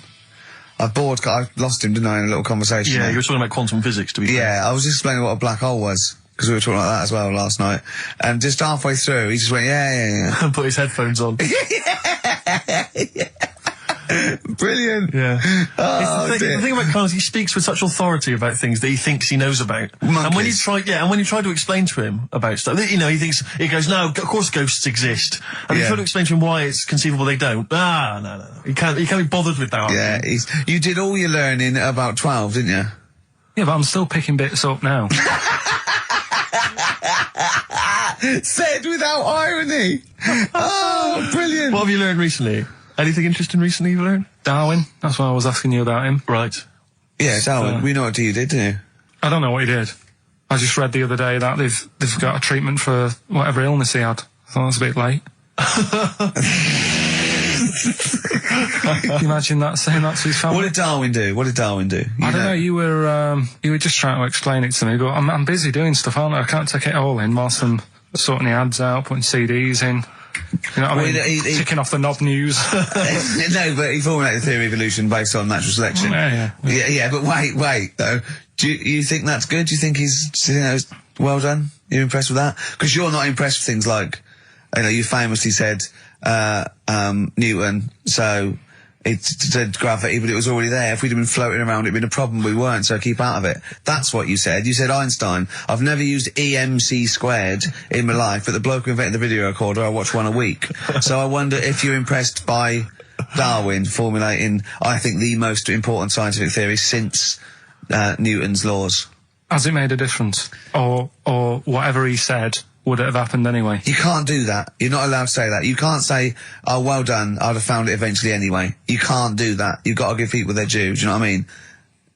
I lost him, didn't I, in a little conversation Yeah, there? you were talking about quantum physics, to be fair. Yeah, I was explaining what a black hole was, because we were talking like that as well last night. And just halfway through, he just went, yeah. And put his headphones on. Brilliant. Yeah. Oh, the dear. thing about Carl is he speaks with such authority about things that he thinks he knows about. And when you try to explain to him about stuff, he goes, no, of course ghosts exist. And you Yeah. try to explain to him why it's conceivable they don't. No. He can't be bothered with that. Yeah, you did all your learning at about 12, didn't you? Yeah, but I'm still picking bits up now. Said without irony. Oh, brilliant. What have you learned recently? Anything interesting recently you've learned? Darwin. That's why I was asking you about him. Right. Yeah, Darwin, we know what you did, didn't you? I don't know what he did. I just read the other day that they've got a treatment for whatever illness he had. I thought it was a bit late. Can you imagine that, saying that to his family? What did Darwin do? I don't know. You were just trying to explain it to me, but I'm busy doing stuff, aren't I? I can't take it all in whilst I'm sorting the ads out, putting CDs in. You know what I mean? Ticking off the knob news. No, but he formulated the theory of evolution based on natural selection. Yeah. But wait, though. Do you think that's good? Do you think he's well done? You're impressed with that? Because you're not impressed with things like, you famously said, Newton, so it said gravity, but it was already there. If we'd have been floating around, it'd been a problem. We weren't, so keep out of it. That's what you said. You said Einstein. I've never used EMC squared in my life, but the bloke who invented the video recorder, I watch one a week. So I wonder if you're impressed by Darwin formulating, I think, the most important scientific theory since Newton's laws. Has it made a difference? Or whatever he said, would it have happened anyway? You can't do that. You're not allowed to say that. You can't say, oh, well done, I'd have found it eventually anyway. You can't do that. You've got to give people their due. Do you know what I mean?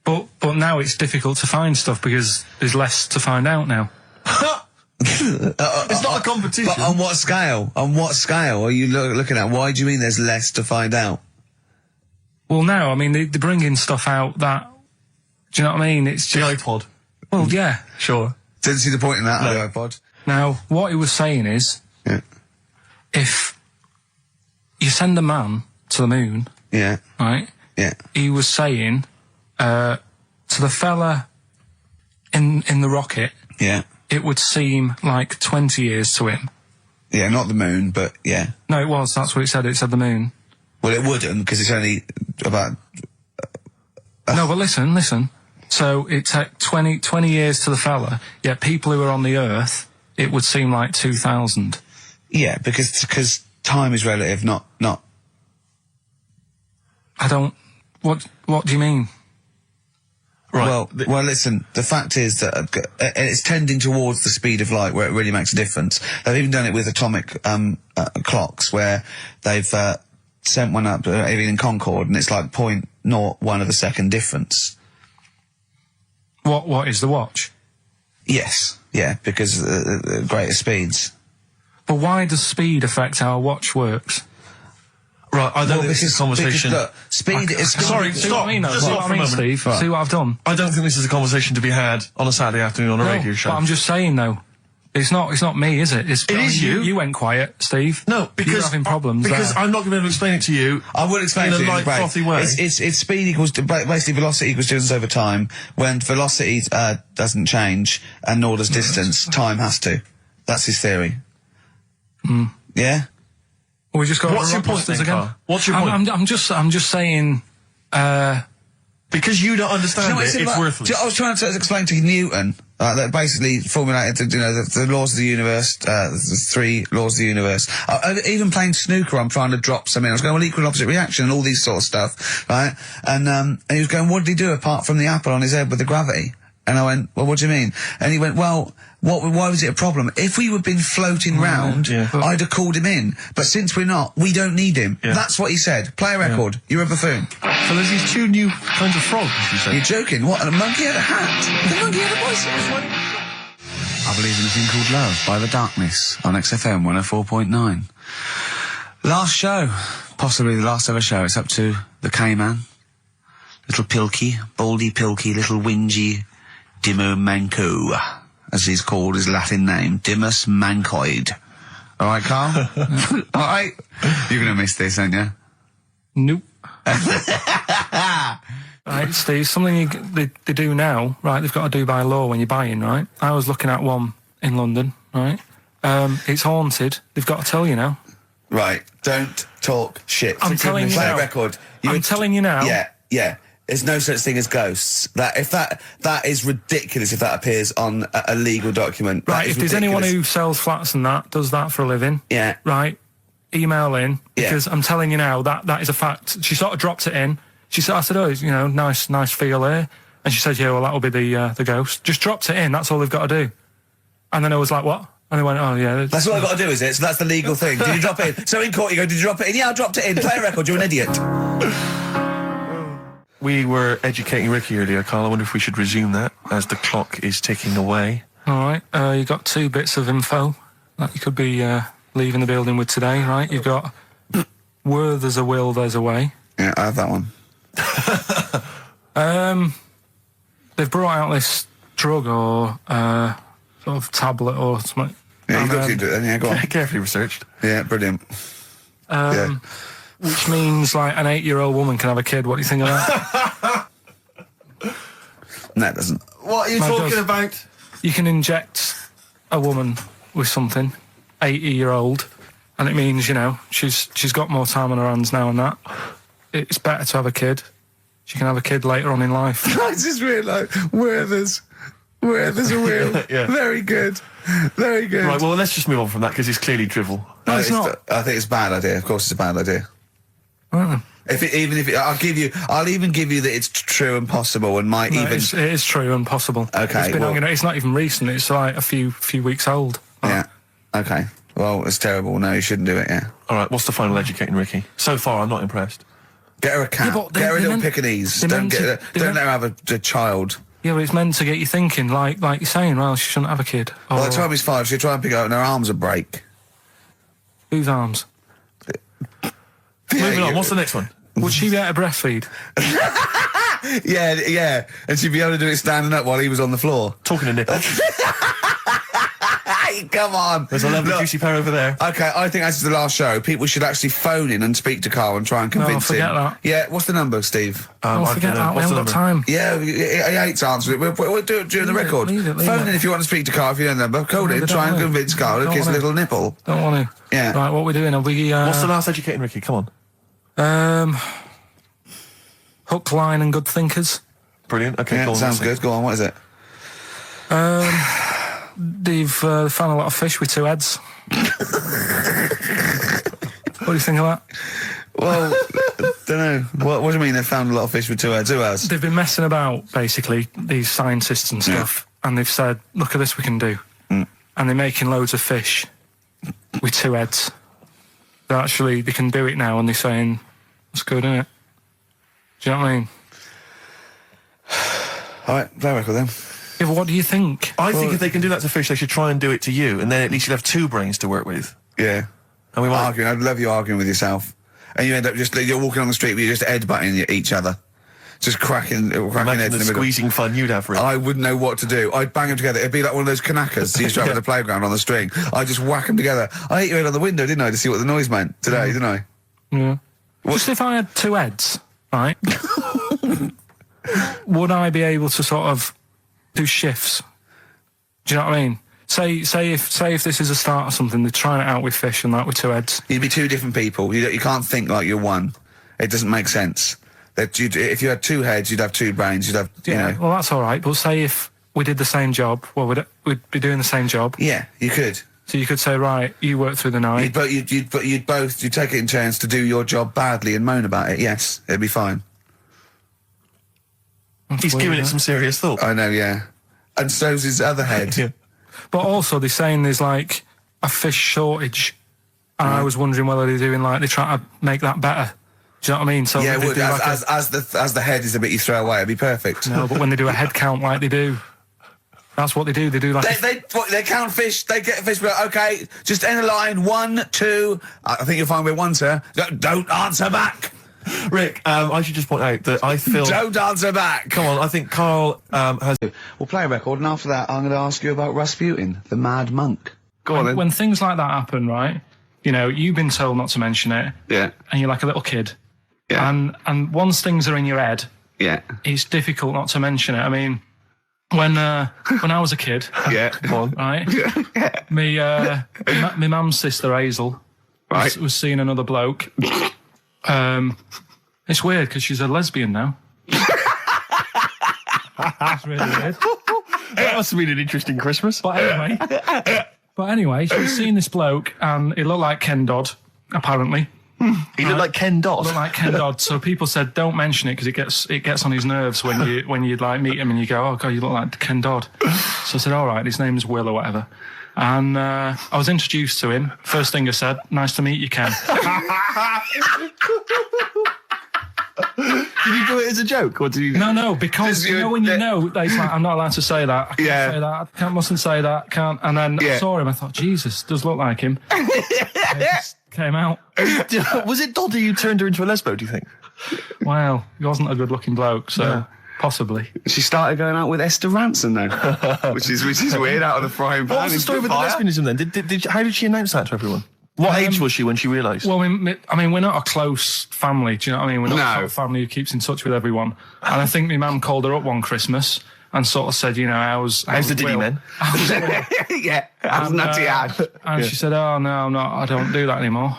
But now it's difficult to find stuff because there's less to find out now. It's not a competition. But on what scale? On what scale are you looking at? Why do you mean there's less to find out? Well, now, I mean, they're bringing stuff out that Do you know what I mean? It's The just... iPod. Well, yeah, sure. Didn't see the point in that, No. the iPod. Now, what he was saying is, Yeah. if you send a man to the moon, Yeah. right, Yeah. he was saying to the fella in the rocket, Yeah. it would seem like 20 years to him. Yeah, not the moon, but yeah. No, it was. That's what it said. It said the moon. Well, it wouldn't, because it's only about... No, but listen. So it took 20 years to the fella, yet people who are on the Earth, it would seem like 2,000. Yeah, because time is relative, not... I don't... What do you mean? Right. Well, listen, the fact is that it's tending towards the speed of light where it really makes a difference. They've even done it with atomic clocks where they've sent one up, even in Concorde, and it's like 0.01 of a second difference. What is the watch? Yes, yeah, because greater speeds. But why does speed affect how a watch works? Right, I don't think this is a conversation... Because, look, speed is... Sorry, See stop. what I mean, though? Just See stop what for I a mean, moment. Steve? Right. See what I've done? I don't think this is a conversation to be had on a Saturday afternoon on a radio show. But I'm just saying, though, it's not me, is it? It is you. You went quiet, Steve. No, because... You're having problems Because there. I'm not going to be able to explain it to you. I will explain in it to a you light, break. frothy way. It's speed equals basically velocity equals distance over time. When velocity doesn't change and nor does distance, time has to. That's his theory. Yeah. Well, we just got What's your point then, Carl? What's your point? I'm just saying. Because you don't understand what it, it's like- worthless. I was trying to explain to Newton that basically formulated, the laws of the universe, the 3 laws of the universe. Even playing snooker, I'm trying to drop something. I was going, well, equal and opposite reaction and all these sort of stuff, right? And he was going, what did he do apart from the apple on his head with the gravity? And I went, well, what do you mean? And he went, well, why was it a problem? If we had been floating round, yeah. I'd have called him in. But since we're not, we don't need him. Yeah. That's what he said. Play a record. You're a buffoon. So there's these 2 new kinds of frogs, you say? You're joking. What? And a monkey had a hat. The monkey had a voice. I Believe in a Thing Called Love by The Darkness on XFM 104.9. Last show. Possibly the last ever show. It's up to the K-Man. Little Pilky. Baldy Pilky. Little Whingy. Dimmu Manco, as he's called his Latin name, Dimmus Mancoid. All right, Carl? All right? You're going to miss this, aren't you? Nope. Right, Steve, something they do now, right, they've got to do by law when you're buying, right? I was looking at one in London, right? It's haunted. They've got to tell you now. Right. Don't talk shit. I'm telling you Play now. a record. I'm telling you now. Yeah. There's no such thing as ghosts. That is ridiculous if that appears on a legal document. Right, if there's anyone ridiculous. who sells flats and does that for a living, Yeah. right, email in, Yeah. because I'm telling you now, that is a fact. She sort of dropped it in. I said, oh, nice feel here. And she said, yeah, well, that'll be the ghost. Just dropped it in, that's all they've got to do. And then I was like, what? And they went, oh, yeah. That's all I've got to do, is it? So that's the legal thing. Did you drop it in? So in court you go, did you drop it in? Yeah, I dropped it in. Play a record, you're an idiot. We were educating Ricky earlier, Carl. I wonder if we should resume that as the clock is ticking away. All right, you got 2 bits of info that you could be leaving the building with today, right? You've got where there's a will, there's a way. Yeah, I have that one. They've brought out this drug or sort of tablet or something. Yeah, you And, got to do it then. Yeah, go on. Carefully researched. Yeah, brilliant. Yeah. Which means, like, an 8-year-old woman can have a kid. What do you think of that? No, it doesn't. What are you No, it talking does. about? You can inject a woman with something, 80-year-old, and it means, she's got more time on her hands now and that. It's better to have a kid. She can have a kid later on in life. I just realised where there's a will. Yeah. Very good. Very good. Right, well, let's just move on from that because it's clearly drivel. No, it's not. I think it's a bad idea. Of course, it's a bad idea. Right then. I'll even give you that it's true and possible, and might No, even. it is true and possible. Okay, It's been well- it's not even recent. It's like a few weeks old. Yeah. Okay. Well, it's terrible. No, you shouldn't do it. Yeah. All right, what's the final educating Ricky? So far, I'm not impressed. Get her a cat. Yeah, but Get her a they little meant- Pekingese. they Don't meant get. to- Her, they don't meant- let her have a child. Yeah, but it's meant to get you thinking, like you're saying. Well, she shouldn't have a kid. Or By the time he's 5, she'll try and pick it up, and her arms will break. whose arms? Moving on, you- what's the next one? Would she be able to breastfeed? Yeah. And she'd be able to do it standing up while he was on the floor. Talking to Nick. Hey, come on. There's a lovely juicy pair over there. Okay, I think this is the last show. People should actually phone in and speak to Karl and try and convince him. forget that. Yeah, what's the number, Steve? Forget that. We haven't got time. Yeah, he hates answering it. We'll do it during the record. Leave it. Phone in if you want to speak to Karl, if you don't know the number. Call in, try and convince Karl to kiss a little nipple. Don't want to. Yeah. Right, what are we doing? Are we... What's the last educating, Ricky? Come on. Hook, line and good thinkers. Brilliant. Okay, Yeah, cool. sounds good. Go on, what is it? They've found a lot of fish with 2 heads. What do you think of that? Well, don't know. What do you mean they found a lot of fish with 2 heads? Who has? They've been messing about, basically, these scientists and stuff, and they've said, look at this we can do. And they're making loads of fish with 2 heads. They can do it now, and they're saying, that's good, isn't it? Do you know what I mean? All right, play record then. Yeah, but what do you think? I think if they can do that to fish, they should try and do it to you, and then at least you'll have 2 brains to work with. Yeah. And we might... Arguing. I'd love you arguing with yourself. And you end up you're walking on the street, but you're just headbutting each other. Just cracking heads in Imagine the the middle. squeezing fun you'd have for it. I wouldn't know what to do. I'd bang them together. It'd be like one of those knackers you used to have at the playground on the string. I'd just whack them together. I hit your head on the window, didn't I, to see what the noise meant today, didn't I? Yeah. Just if I had 2 heads, right, would I be able to sort of do shifts? Do you know what I mean? Say if this is a start or something, they're trying it out with fish and that with 2 heads. You'd be 2 different people. You can't think like you're one. It doesn't make sense. If you had 2 heads, you'd have 2 brains. You'd have, you know. Well, that's all right. But say if we did the same job, well, we'd be doing the same job. Yeah, you could. So you could say, right, you work through the night. You'd take it in turns to do your job badly and moan about it. Yes, it'd be fine. He's giving it some serious thought. I know, yeah. And so's his other head. Yeah. But also, they're saying there's like a fish shortage, and I was wondering whether they're trying to make that better. Do you know what I mean? So Yeah, they well, do like as the head is the bit you throw away, it'd be perfect. no, but when they do a head count like they do, that's what they do. They do like They count fish. They get fish. Okay, just end the line. 1, 2. I think you'll find we're 1, sir. Don't answer back. Rick, I should just point out that I feel... Don't answer back. Come on, I think Karl has... We'll play a record, and after that, I'm going to ask you about Rasputin, the mad monk. Go on, then. when things like that happen, right? You know, you've been told not to mention it. Yeah. And you're like a little kid. Yeah. And once things are in your head, Yeah. it's difficult not to mention it. I mean, when I was a kid, Yeah. Come on. right? Yeah. My mum's sister Hazel was seeing another bloke. It's weird because she's a lesbian now. That's really weird. That must have been an interesting Christmas. But anyway, she was seeing this bloke, and he looked like Ken Dodd, apparently. He looked like Ken Dodd. Looked like Ken Dodd. So people said, don't mention it because it gets on his nerves when you like meet him and you go, oh god, you look like Ken Dodd. So I said, all right, his name's Will or whatever. And I was introduced to him. First thing I said, nice to meet you, Ken. Did you do it as a joke, or did you? No, because you know when you know, like, I'm not allowed to say that. I can't say that. I mustn't say that. Can't. And then I saw him. I thought, Jesus, does look like him. It just came out. Was it Dodd you turned her into a lesbo? Do you think? Well, he wasn't a good-looking bloke, so possibly. She started going out with Esther Ranson then, which is weird, out of the frying pan. What was the story with the lesbianism then? How did she announce that to everyone? What age was she when she realised? Well, I mean, we're not a close family. Do you know what I mean? We're not a sort of family who keeps in touch with everyone. And I think my mum called her up one Christmas and sort of said, you know, how's the Diddy men? Yeah, how's Nutty Ash? And she said, oh, no, I'm not. I don't do that anymore.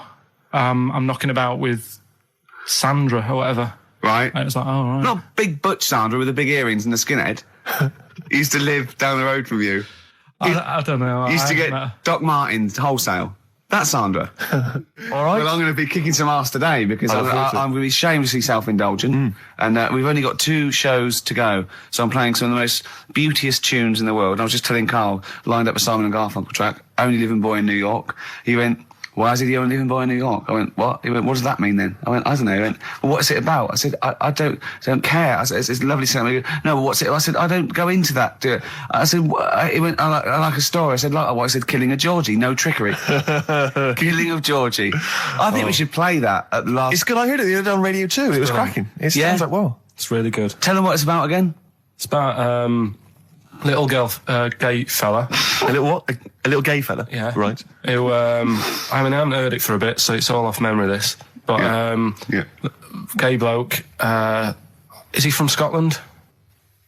I'm knocking about with Sandra or whatever. Right. And it was like, oh, right. Not big butch Sandra with the big earrings and the skinhead. He used to live down the road from you. I don't know. He used to get Doc Martens wholesale. That's Sandra. All right. Well, I'm going to be kicking some ass today because I'm going to be shamelessly self-indulgent. And we've only got 2 shows to go. So I'm playing some of the most beauteous tunes in the world. And I was just telling Karl, lined up a Simon and Garfunkel track, Only Living Boy in New York. He went, why is he the only living boy in New York? I went, what? He went, what does that mean then? I went, I don't know. He went, well, what's it about? I said, I don't care. I said, it's lovely song. No, what's it? I said, I don't go into that. I said, he went, I like a story. I said, like what? I said, killing a Georgie, no trickery. Killing of Georgie. I think we should play that at the last. It's good. I heard it the other day on Radio 2. It was cracking. It sounds like, well. It's really good. Tell them what it's about again. It's about little girl, gay fella. A little what? A little gay fella? Yeah. Right. Who, I haven't heard it for a bit, so it's all off memory, this. But, gay bloke. Is he from Scotland?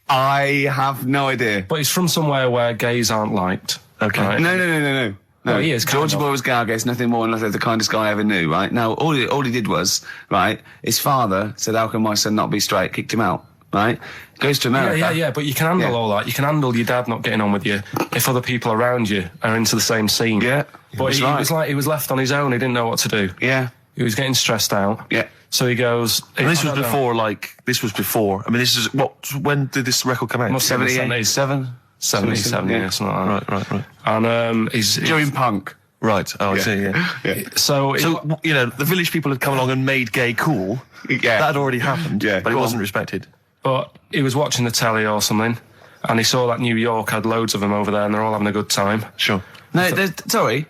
I have no idea. But he's from somewhere where gays aren't liked. Okay. Right? No. No, he is. Georgie Boy was Gargates, nothing more than the kindest guy I ever knew, right? Now, all he did was, right, his father said, how can my son not be straight? Kicked him out, right? Goes to America. Yeah, but you can handle all that. You can handle your dad not getting on with you if other people around you are into the same scene. Yeah. But he was like, he was left on his own. He didn't know what to do. Yeah. He was getting stressed out. Yeah. So he goes... And this was before, I mean, this is... When did this record come out? 77? 77, yeah, something like that. Right. And he's... During punk. Right. Oh, I see, yeah. So, you know, the village people had come along and made gay cool. Yeah. That had already happened, but it wasn't respected. But he was watching the telly or something, and he saw that New York had loads of them over there, and they're all having a good time. Sure. No, sorry.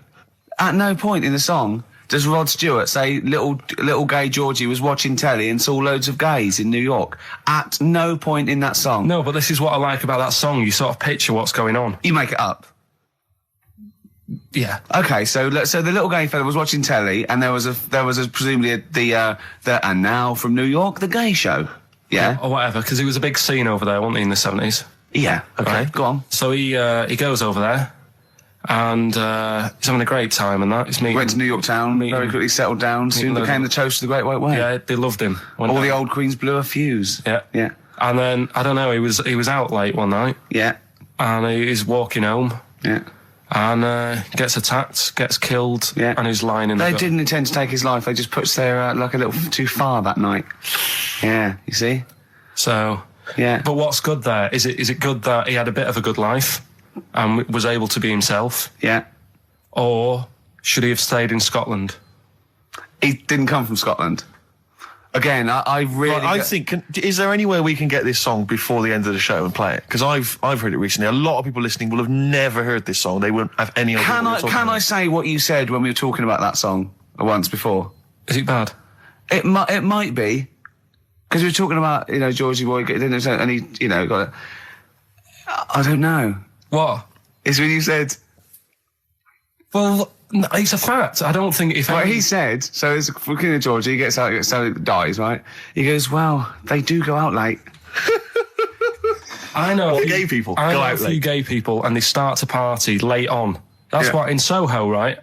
At no point in the song does Rod Stewart say little gay Georgie was watching telly and saw loads of gays in New York. At no point in that song. No, but this is what I like about that song. You sort of picture what's going on. You make it up. Yeah. Okay, so the little gay fella was watching telly, and there was presumably the and now from New York, the gay show. Yeah. Or whatever, because it was a big scene over there, wasn't he, in the 70s? Yeah. Okay. Right. Go on. So he goes over there, and he's having a great time and that. He's meeting... Went to New York town, very quickly settled down, soon became the toast of the Great White Way. Yeah, they loved him. All the old queens blew a fuse. Yeah. Yeah. And then, I don't know, he was out late one night. Yeah. And he's walking home. Yeah. And gets attacked, gets killed, and he's lying in the They gut. didn't intend to take his life, they just pushed their luck a little too far that night. Yeah, you see? So... Yeah. But what's good there? Is it good that he had a bit of a good life and was able to be himself? Yeah. Or should he have stayed in Scotland? He didn't come from Scotland. Again, I really... Well, I think, is there anywhere we can get this song before the end of the show and play it? Because I've heard it recently. A lot of people listening will have never heard this song. They won't have any idea. Can I say what you said when we were talking about that song once before? Is it bad? It might be. Because we were talking about, Georgie Boy, and he, got it. I don't know. What? It's when you said... Well, no, it's a fact. I don't think if... Well, he said, so it's looking at Georgie, he gets out, dies, right? He goes, well, they do go out late. I know... gay people I go know out a few late. gay people, and they start to party late on. That's what, in Soho, right?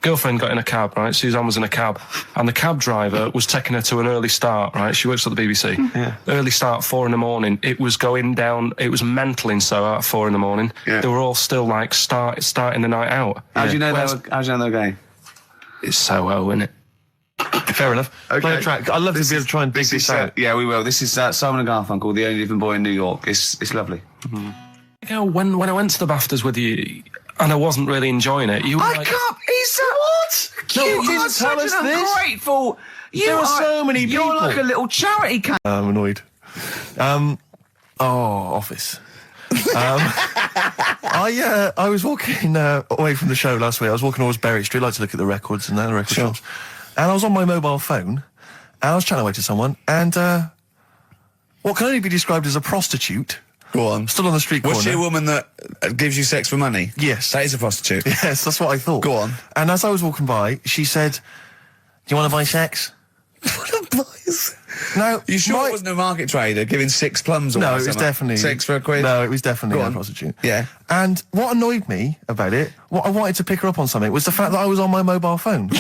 Girlfriend got in a cab, right? Suzanne was in a cab, and the cab driver was taking her to an early start, right? She works at the BBC. Yeah. Early start, 4 a.m. It was going down. It was mental in Soho at 4 a.m. Yeah. They were all still like starting the night out. How do you know they're gay? It's Soho, isn't it? Fair enough. Okay. Play a track. I'd love to be able to try and dig this out. Yeah, we will. This is Simon and Garfunkel, The Only Living Boy in New York. It's lovely. You know, when I went to the BAFTAs with you, and I wasn't really enjoying it, you were like... can't... What? No, You you didn't are tell such us an this. ungrateful... There are so many You're people. like a little charity cat. I'm annoyed. Office. I was walking away from the show last week. I was walking towards Berry Street. I like to look at the records and the record shops. And I was on my mobile phone, and I was chatting away to someone, and what can only be described as a prostitute... Go on. Stood on the street corner. Was she a woman that gives you sex for money? Yes. That is a prostitute. Yes, that's what I thought. Go on. And as I was walking by, she said, "Do you want to buy sex?" Now, You sure it wasn't a market trader giving 6 plums or No, it something? was definitely... 6 for a quid? No, it was definitely Go a on. prostitute. Yeah. And what annoyed me about it, what I wanted to pick her up on something, was the fact that I was on my mobile phone.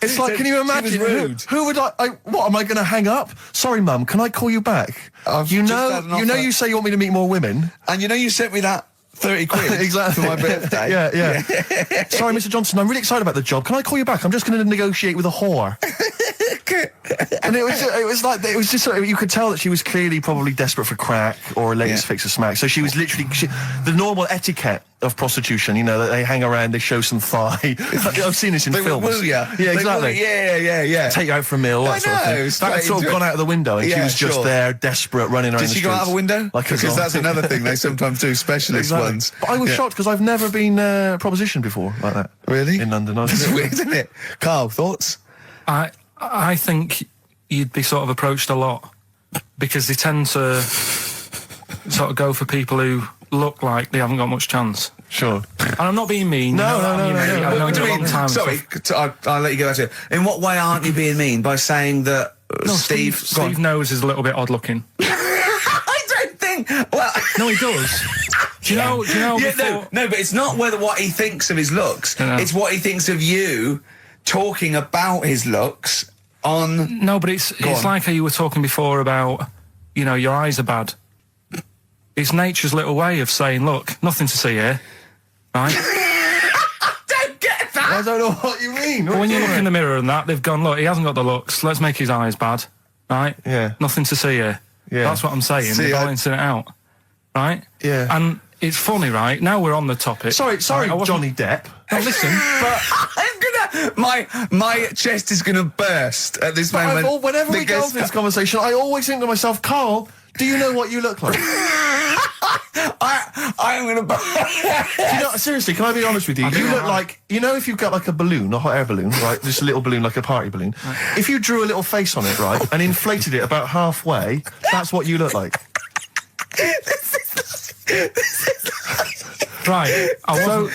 It's like, can you She was imagine? rude. Who would what, am I going to hang up? Sorry, Mum, can I call you back? I've You just know, had an you know offer. you say you want me to meet more women. And you sent me that 30 quid Exactly. for my birthday. Yeah. Sorry, Mr. Johnson, I'm really excited about the job. Can I call you back? I'm just going to negotiate with a whore. And it was just sort of, you could tell that she was clearly probably desperate for crack or a latest fix of smack. So she was literally the normal etiquette of prostitution. That they hang around, they show some thigh. I've seen this in They films. will woo ya. Yeah, exactly. Yeah. Take you out for a meal. I That sort of know, thing. straight That had sort of into gone it. out of the window, and she Yeah, was just sure. there, desperate, running around. Did the she go out of a streets window? Like a Because zombie. that's another thing they sometimes do, specialist Exactly. ones. But I was shocked because I've never been propositioned before like that. Really? In London. That's weird, isn't it? Carl, thoughts? I think you'd be sort of approached a lot. because they tend to sort of go for people who look like they haven't got much chance. Sure. And I'm not being mean. No. I've known What do you a you long mean? time. Sorry, I'll let you go back to it. In what way aren't you being mean? By saying that No, Steve... go on. Steve knows is a little bit odd looking. I don't think... Well... No, he does. Do you know Yeah, before... no, but it's not what he thinks of his looks. No. It's what he thinks of you talking about his looks on... No, but it's on. like how you were talking before about, your eyes are bad. It's nature's little way of saying, look, nothing to see here, right? I don't get that! I don't know what you mean. But when you look in the mirror and that, they've gone, look, he hasn't got the looks, let's make his eyes bad, right? Yeah. Nothing to see here. Yeah. That's what I'm saying. See, They're I- balancing it out, right? Yeah. And it's funny, right? Now we're on the topic. Sorry, Right, I wasn't- Johnny Depp. No, listen, My chest is gonna burst at this moment. Whenever we go because- into this conversation, I always think to myself, Carl, do you know what you look like? I'm gonna burst. Seriously, can I be honest with you? You look like, if you've got like a balloon, a hot air balloon, right? Just a little balloon, like a party balloon. If you drew a little face on it, right, and inflated it about halfway, that's what you look like. right, I wasn't...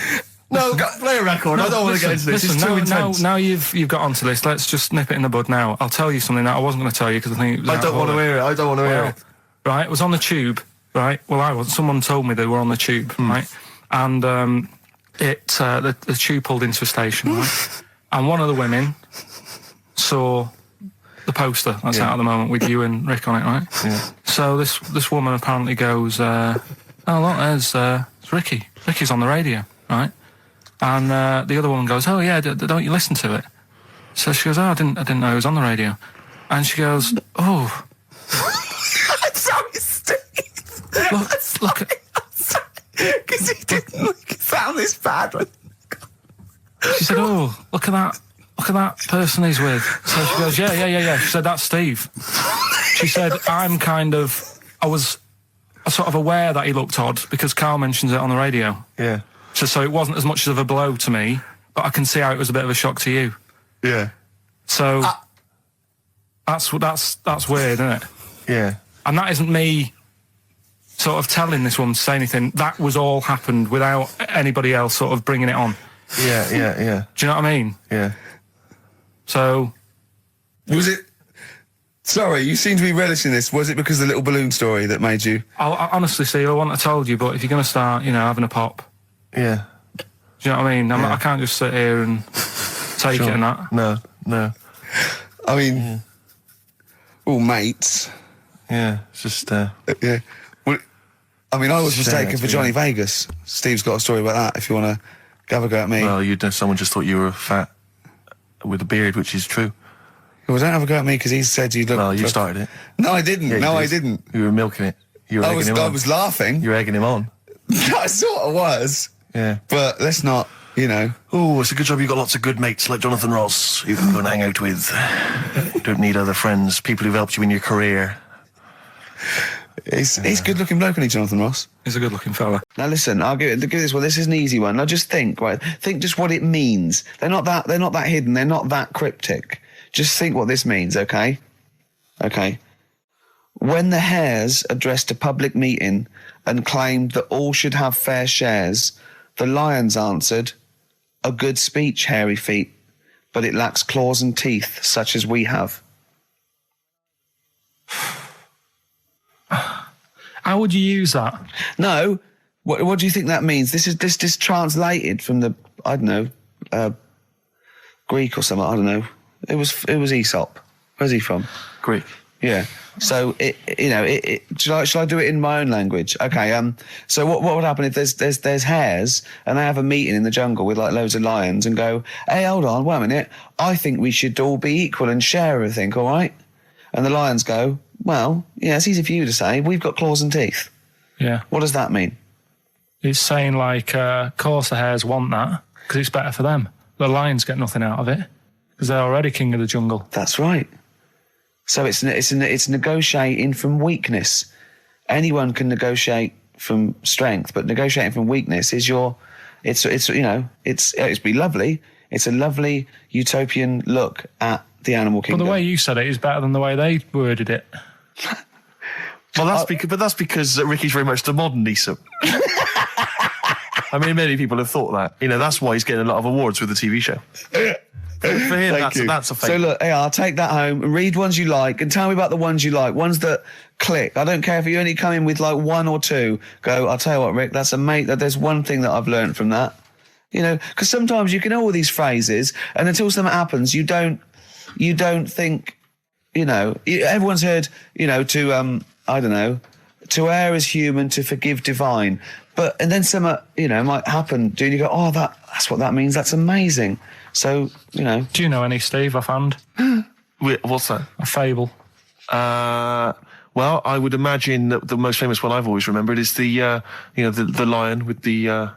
No, play a record. I don't want to get into this. Listen, It's too intense. now you've got onto this. Let's just nip it in the bud now. I'll tell you something that I wasn't going to tell you because I think it was I don't want to hear it. I don't want to hear it. Right, it was on the tube. Right, well, I was. Someone told me they were on the tube. Right, and the tube pulled into a station. Right, and one of the women saw the poster that's out at the moment with you and Rick on it. Right. Yeah. So this woman apparently goes, "Oh look, there's Ricky. Ricky's on the radio." Right. And the other woman goes, "Oh yeah, don't you listen to it?" So she goes, "Oh, I didn't know he was on the radio." And she goes, "Oh, I'm sorry, Steve. look at." Because he didn't make it sound this bad. She said, "Oh, look at that person he's with." So she goes, "Yeah." She said, "That's Steve." She said, I was sort of aware that he looked odd because Carl mentions it on the radio. Yeah. So it wasn't as much of a blow to me, but I can see how it was a bit of a shock to you. Yeah. So that's weird, isn't it? Yeah. And that isn't me sort of telling this woman to say anything. That was all happened without anybody else sort of bringing it on. Yeah. Do you know what I mean? Yeah. So... Was it... Sorry, you seem to be relishing this. Was it because of the little balloon story that made you... I honestly, Steve, I wouldn't have told you, but if you're going to start, having a pop... Yeah. Do you know what I mean? I can't just sit here and take it and that. No. I mean... All mates. Yeah, it's just... Yeah. Well, I mean, I was Shame mistaken it's for me, Johnny yeah. Vegas. Steve's got a story about that, if you want to have a go at me. Well, someone just thought you were fat with a beard, which is true. Well, don't have a go at me because he said you look... Well, you started it. No, I didn't. Yeah, you No, I did. didn't. You were milking it. You were egging him on. I was laughing. You were egging him on. I sort of was. Yeah. But let's not, Oh, it's a good job you've got lots of good mates like Jonathan Ross you can go and hang out with. You don't need other friends, people who've helped you in your career. He's good-looking bloke, isn't he, Jonathan Ross? He's a good-looking fella. Now listen, I'll give this one. This is an easy one. Now just think just what it means. They're not that hidden. They're not that cryptic. Just think what this means, okay? Okay. When the Hares addressed a public meeting and claimed that all should have fair shares, the Lions answered, "A good speech, hairy feet, but it lacks claws and teeth such as we have." How would you use that? No, what do you think that means? This is translated from the Greek or something. I don't know. It was Aesop. Where's he from? Greek. Yeah. So shall I do it in my own language? Okay. So what would happen if there's hares and they have a meeting in the jungle with like loads of lions and go, "Hey, hold on, wait a minute. I think we should all be equal and share everything. All right?" And the lions go, "Well, yeah, it's easy for you to say. We've got claws and teeth." Yeah. What does that mean? He's saying of course the hares want that because it's better for them. The lions get nothing out of it because they're already king of the jungle. That's right. So it's negotiating from weakness. Anyone can negotiate from strength, but negotiating from weakness is it'd be lovely. It's a lovely utopian look at the animal kingdom. But the way you said it is better than the way they worded it. Well, that's because Ricky's very much the modern Neeson. I mean, many people have thought that. You know, that's why he's getting a lot of awards with the TV show. For him, that's a fake. So look, I'll take that home and read ones you like and tell me about the ones you like, ones that click. I don't care if you only come in with like one or two. Go, I'll tell you what, Rick, that's there's one thing that I've learned from that. You know, because sometimes you can know all these phrases and until something happens, you don't think, you know, everyone's heard, you know, I don't know, to err is human, to forgive divine. And then something, you know, might happen. Do you go, oh, that's what that means. That's amazing. So, you know. Do you know any, Steve, offhand? What's that? A fable. Well, I would imagine that the most famous one I've always remembered is the lion with the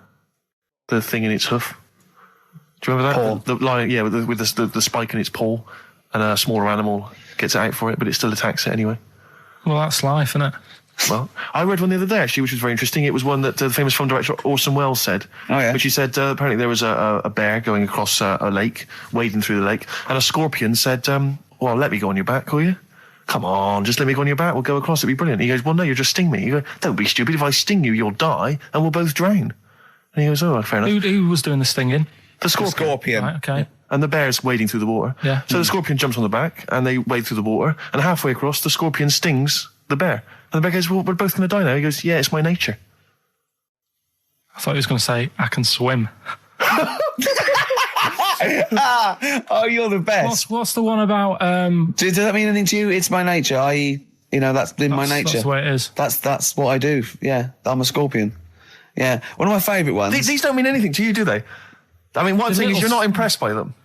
thing in its hoof. Do you remember that? Paw. The lion, yeah, with the spike in its paw, and a smaller animal gets it out for it, but it still attacks it anyway. Well, that's life, isn't it? Well, I read one the other day, actually, which was very interesting. It was one that the famous film director Orson Welles said. Oh, yeah. Which he said, apparently there was a bear going across a lake, wading through the lake, and a scorpion said, well, let me go on your back, will you? Come on, just let me go on your back, we'll go across, it'd be brilliant. He goes, well, no, you'll just sting me. You go, don't be stupid, if I sting you, you'll die, and we'll both drown. And he goes, oh, fair enough. Who was doing the stinging? The scorpion. Right, okay. Yeah. And the bear's wading through the water. Yeah. So the scorpion jumps on the back, and they wade through the water, and halfway across, the scorpion stings the bear. And the bear goes, well, we're both going to die now. He goes, yeah, it's my nature. I thought he was going to say, I can swim. Oh, you're the best. What's the one about... Does that mean anything to you? It's my nature, i.e., you know, that's in my nature. That's the way it is. That's what I do. Yeah, I'm a scorpion. Yeah. One of my favourite ones. These don't mean anything to you, do they? I mean, one thing is you're not impressed by them.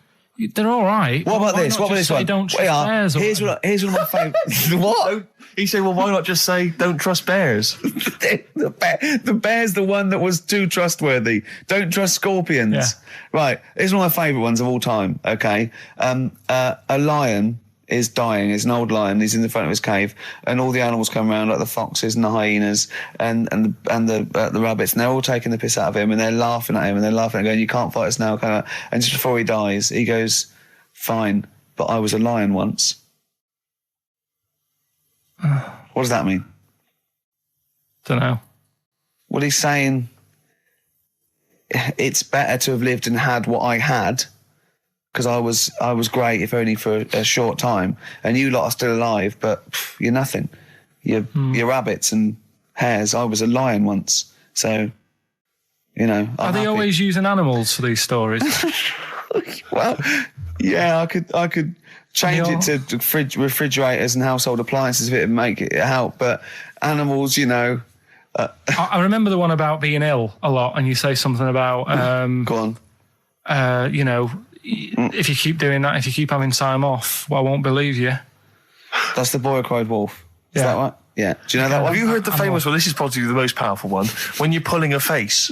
They're all right. What about this? What about this one? Don't trust bears. Here's one of my favourites. What? He said, well, why not just say, don't trust bears? The bear's the one that was too trustworthy. Don't trust scorpions. Yeah. Right. Here's one of my favourite ones of all time, okay? A lion is dying. It's an old lion. He's in the front of his cave, and all the animals come around, like the foxes and the hyenas and the rabbits, and they're all taking the piss out of him, and they're laughing at him, and they're laughing and going, you can't fight us now. And just before he dies, he goes, fine, but I was a lion once. What does that mean? Don't know. Well, he's saying it's better to have lived and had what I had, because I was great, if only for a short time, and you lot are still alive, but you're nothing. You're rabbits and hares. I was a lion once, so you know. Are they always using animals for these stories? Well, yeah, I could change it to refrigerators and household appliances if it would make it help, but animals, you know. I remember the one about being ill a lot, and you say something about go on. you know, if you keep doing that, if you keep having time off, well, I won't believe you. That's the boy who cried wolf. Is Yeah. that right? Yeah. Do you know that one? Have you heard the famous one? This is probably the most powerful one. When you're pulling a face,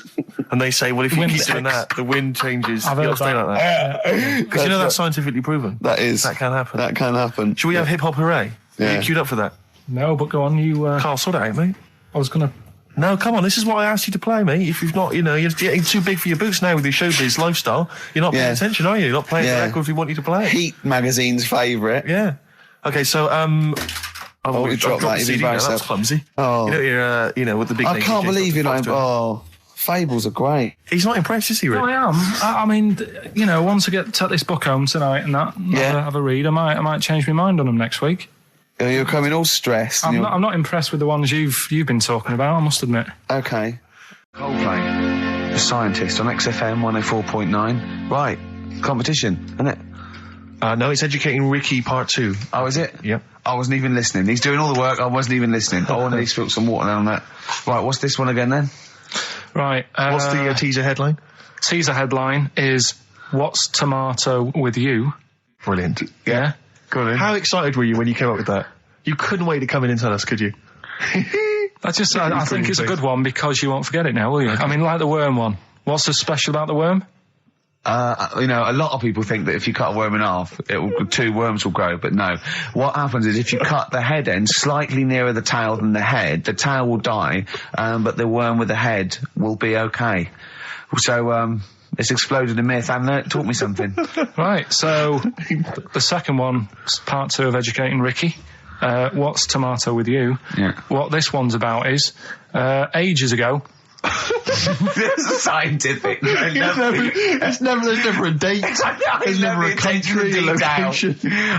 and they say, well, if you keep doing that, the wind changes. I've You heard gotta stay that. like that. Because you know that's scientifically proven. That can happen. That can happen. Should we have hip hop hooray? Yeah. Are you queued up for that? No, but go on, you... Carl, sort it out, mate. I was going to... No, come on, this is what I asked you to play, mate. If you've not, you know, you're getting too big for your boots now with your showbiz lifestyle. You're not paying attention, are you? You're not playing the records we want you to play. Heat magazine's favourite. Yeah. Okay, so, you dropped that. CD now. That's clumsy. Oh. You know, you're, you know, with the big I names, can't you believe just you got to know. talk to him. Fables are great. He's not impressed, is he, Rick? No, I am. I mean, you know, once I take this book home tonight and that, have a read, I might change my mind on them next week. You're coming all stressed. I'm not impressed with the ones you've been talking about, I must admit. Okay. Coldplay, The Scientist on XFM 104.9. Right, competition, isn't it? No, it's Educating Ricky Part 2. Oh, is it? Yep. I wasn't even listening. He's doing all the work, I wasn't even listening. I want to spilt some water down that. Right, what's this one again then? Right. What's the teaser headline? Teaser headline is, What's Tomato with You? Brilliant. Yeah? Go on. How excited were you when you came up with that? You couldn't wait to come in and tell us, could you? I think it's a good one because you won't forget it now, will you? I mean, like the worm one. What's so special about the worm? You know, a lot of people think that if you cut a worm in half, two worms will grow, but no. What happens is if you cut the head end slightly nearer the tail than the head, the tail will die, but the worm with the head will be okay. So, it's exploded a myth. And taught me something. Right, so the second one, part 2 of Educating Ricky. what's tomato with you? Yeah. What this one's about is, ages ago. This is scientific. There's never a date. There's never a country, a location.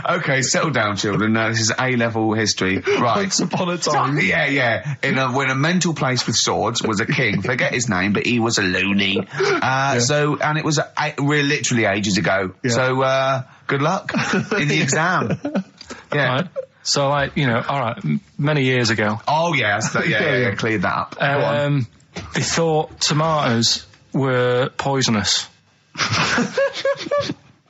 Okay, settle down, children. This is A-level history. Right. Once upon a time. Yeah. When a mental place with swords was a king. Forget his name, but he was a loony. And it was literally ages ago. Yeah. So, good luck in the exam. Yeah. Right. So, like, you know, all right, many years ago. Oh, yeah, cleared that up. Go on. They thought tomatoes were poisonous.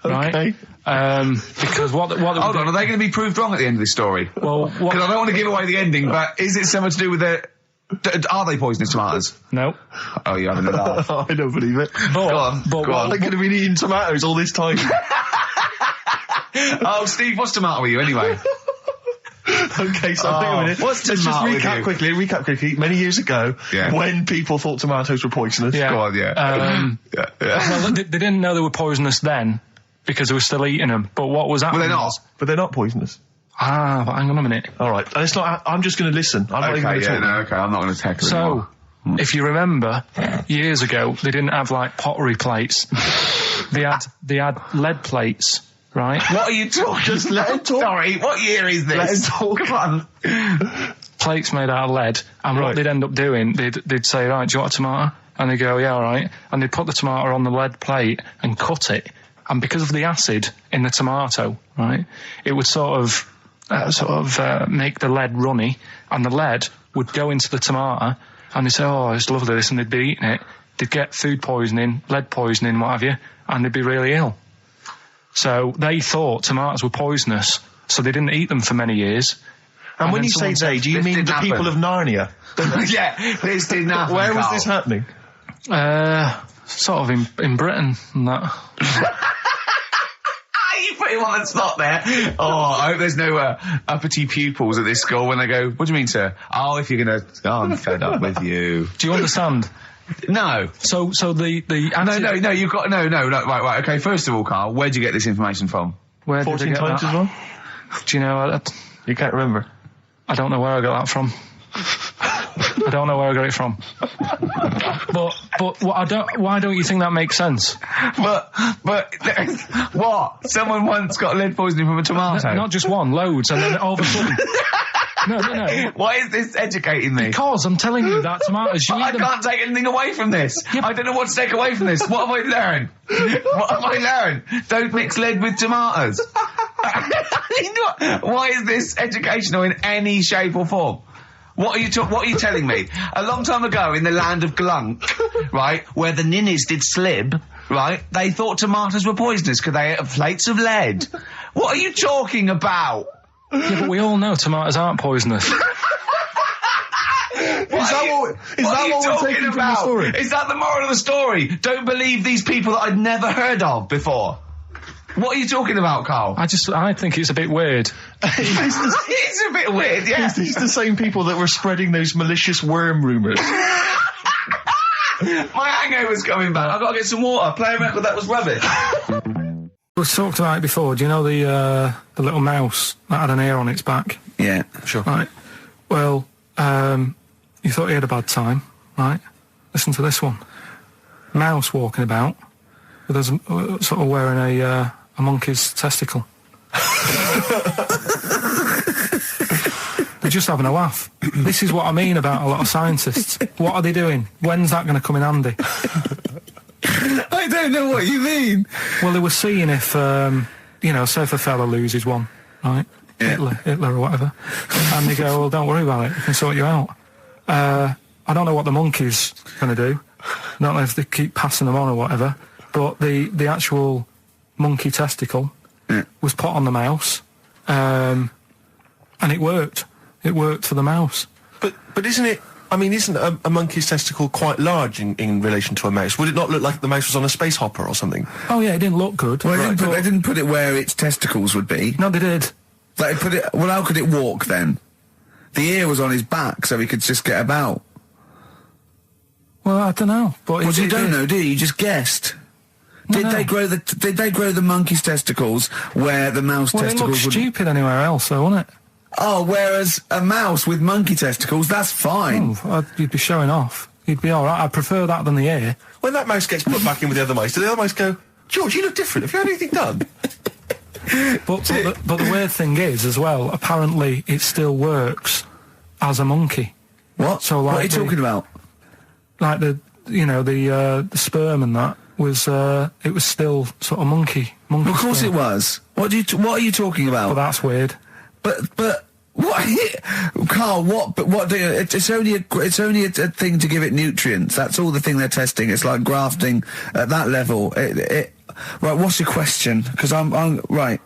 Right? Because what hold on, are they going to be proved wrong at the end of this story? Well, because I don't want to give away the ending, but is it something to do with the... Are they poisonous tomatoes? No. Oh, you're having a laugh. I don't believe it. Go on. They could have been eating tomatoes all this time. Oh, Steve, what's tomato with you anyway? Okay, so hang on a minute. Let's just recap quickly. Many years ago, when people thought tomatoes were poisonous. Yeah. Go on, Well, they didn't know they were poisonous then because they were still eating them. But what was happening? Well, they're not. But they're not poisonous. But hang on a minute. All right, and it's not. I'm just going to listen. I'm not even going to talk. Okay, I'm not going to tackle it. So, if you remember, years ago they didn't have like pottery plates. They had lead plates. Right? What are you talking? Just let him talk. Sorry, what year is this? Let him talk. Come on. Plates made out of lead, and what they'd end up doing, they'd say, right, do you want a tomato? And they'd go, yeah, all right. And they'd put the tomato on the lead plate and cut it. And because of the acid in the tomato, right, it would sort of make the lead runny, and the lead would go into the tomato, and they'd say, oh, it's lovely this, and they'd be eating it. They'd get food poisoning, lead poisoning, what have you, and they'd be really ill. So they thought tomatoes were poisonous, so they didn't eat them for many years. And when you say they, do you mean the people of Narnia? Yeah, this didn't happen. Where was this happening? Sort of in Britain and that. You put him on the spot there. Oh, I hope there's no uppity pupils at this school when they go, what do you mean, sir? Oh, if you're going to... Oh, I'm fed up with you. Do you understand? No. So the No, you've got... No, right, okay, first of all, Carl, where'd you get this information from? Where 14 did I get times that? as well? Do you know... You can't remember? I don't know where I got that from. I don't know where I got it from. But why don't you think that makes sense? But what? Someone once got lead poisoning from a tomato? Not just one, loads, and then all of a sudden... No. Why is this educating me? Because I'm telling you that tomatoes... I can't take anything away from this. Yeah, I don't know what to take away from this. What have I learned? Don't mix lead with tomatoes. Why is this educational in any shape or form? What are you telling me? A long time ago in the land of Glunk, right, where the ninnies did slib, right, they thought tomatoes were poisonous because they ate plates of lead. What are you talking about? Yeah, but we all know tomatoes aren't poisonous. Is that what we're taking from the story? Is that the moral of the story? Don't believe these people that I'd never heard of before. What are you talking about, Carl? I think it's a bit weird. It's a bit weird, yeah. It's the same people that were spreading those malicious worm rumours. My hangover's coming back. I've got to get some water. Play a record that was rubbish. We've talked about it before. Do you know the little mouse that had an ear on its back? Yeah, sure. Right. Well, you thought he had a bad time, right? Listen to this one. Mouse walking about with us sort of wearing a monkey's testicle. They're just having a laugh. This is what I mean about a lot of scientists. What are they doing? When's that going to come in handy? I don't know what you mean. Well, they were seeing if, say if a fella loses one, right? Yeah. Hitler or whatever. And they go, well, don't worry about it. We can sort you out. I don't know what the monkey's going to do. I don't know if they keep passing them on or whatever. But the actual monkey testicle was put on the mouse. And it worked. It worked for the mouse. But isn't it... I mean, isn't a monkey's testicle quite large in relation to a mouse? Would it not look like the mouse was on a space hopper or something? Oh, yeah, it didn't look good. Well, they didn't put it where its testicles would be. No, they did. Like, well, how could it walk, then? The ear was on his back, so he could just get about. Well, I don't know. But you don't know, do you? You just guessed. Did they grow the monkey's testicles where the mouse testicles would... It looked stupid anywhere else, though, wouldn't it? Oh, whereas a mouse with monkey testicles, that's fine. You'd be showing off. You'd be all right. I prefer that than the ear. When that mouse gets put back in with the other mice, do the other mice go, George, you look different. Have you had anything done? But the weird thing is, as well, apparently it still works as a monkey. What? So, like, what are you talking about? Like the sperm and that was, it was still sort of monkey Of course sperm. it was. What are you talking about? But that's weird. But what, Carl? What do you? It's only a thing to give it nutrients. That's all the thing they're testing. It's like grafting at that level. Right. What's your question? Because I'm right.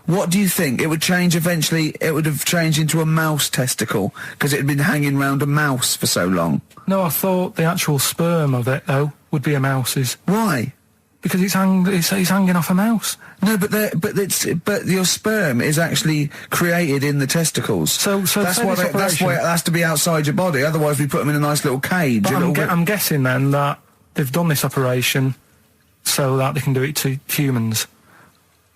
What do you think? It would change eventually. It would have changed into a mouse testicle because it had been hanging round a mouse for so long. No, I thought the actual sperm of it though would be a mouse's. Why? Because it's hanging off a mouse. No, but your sperm is actually created in the testicles. So that's why it has to be outside your body. Otherwise, we put them in a nice little cage. But I'm guessing then that they've done this operation so that they can do it to humans.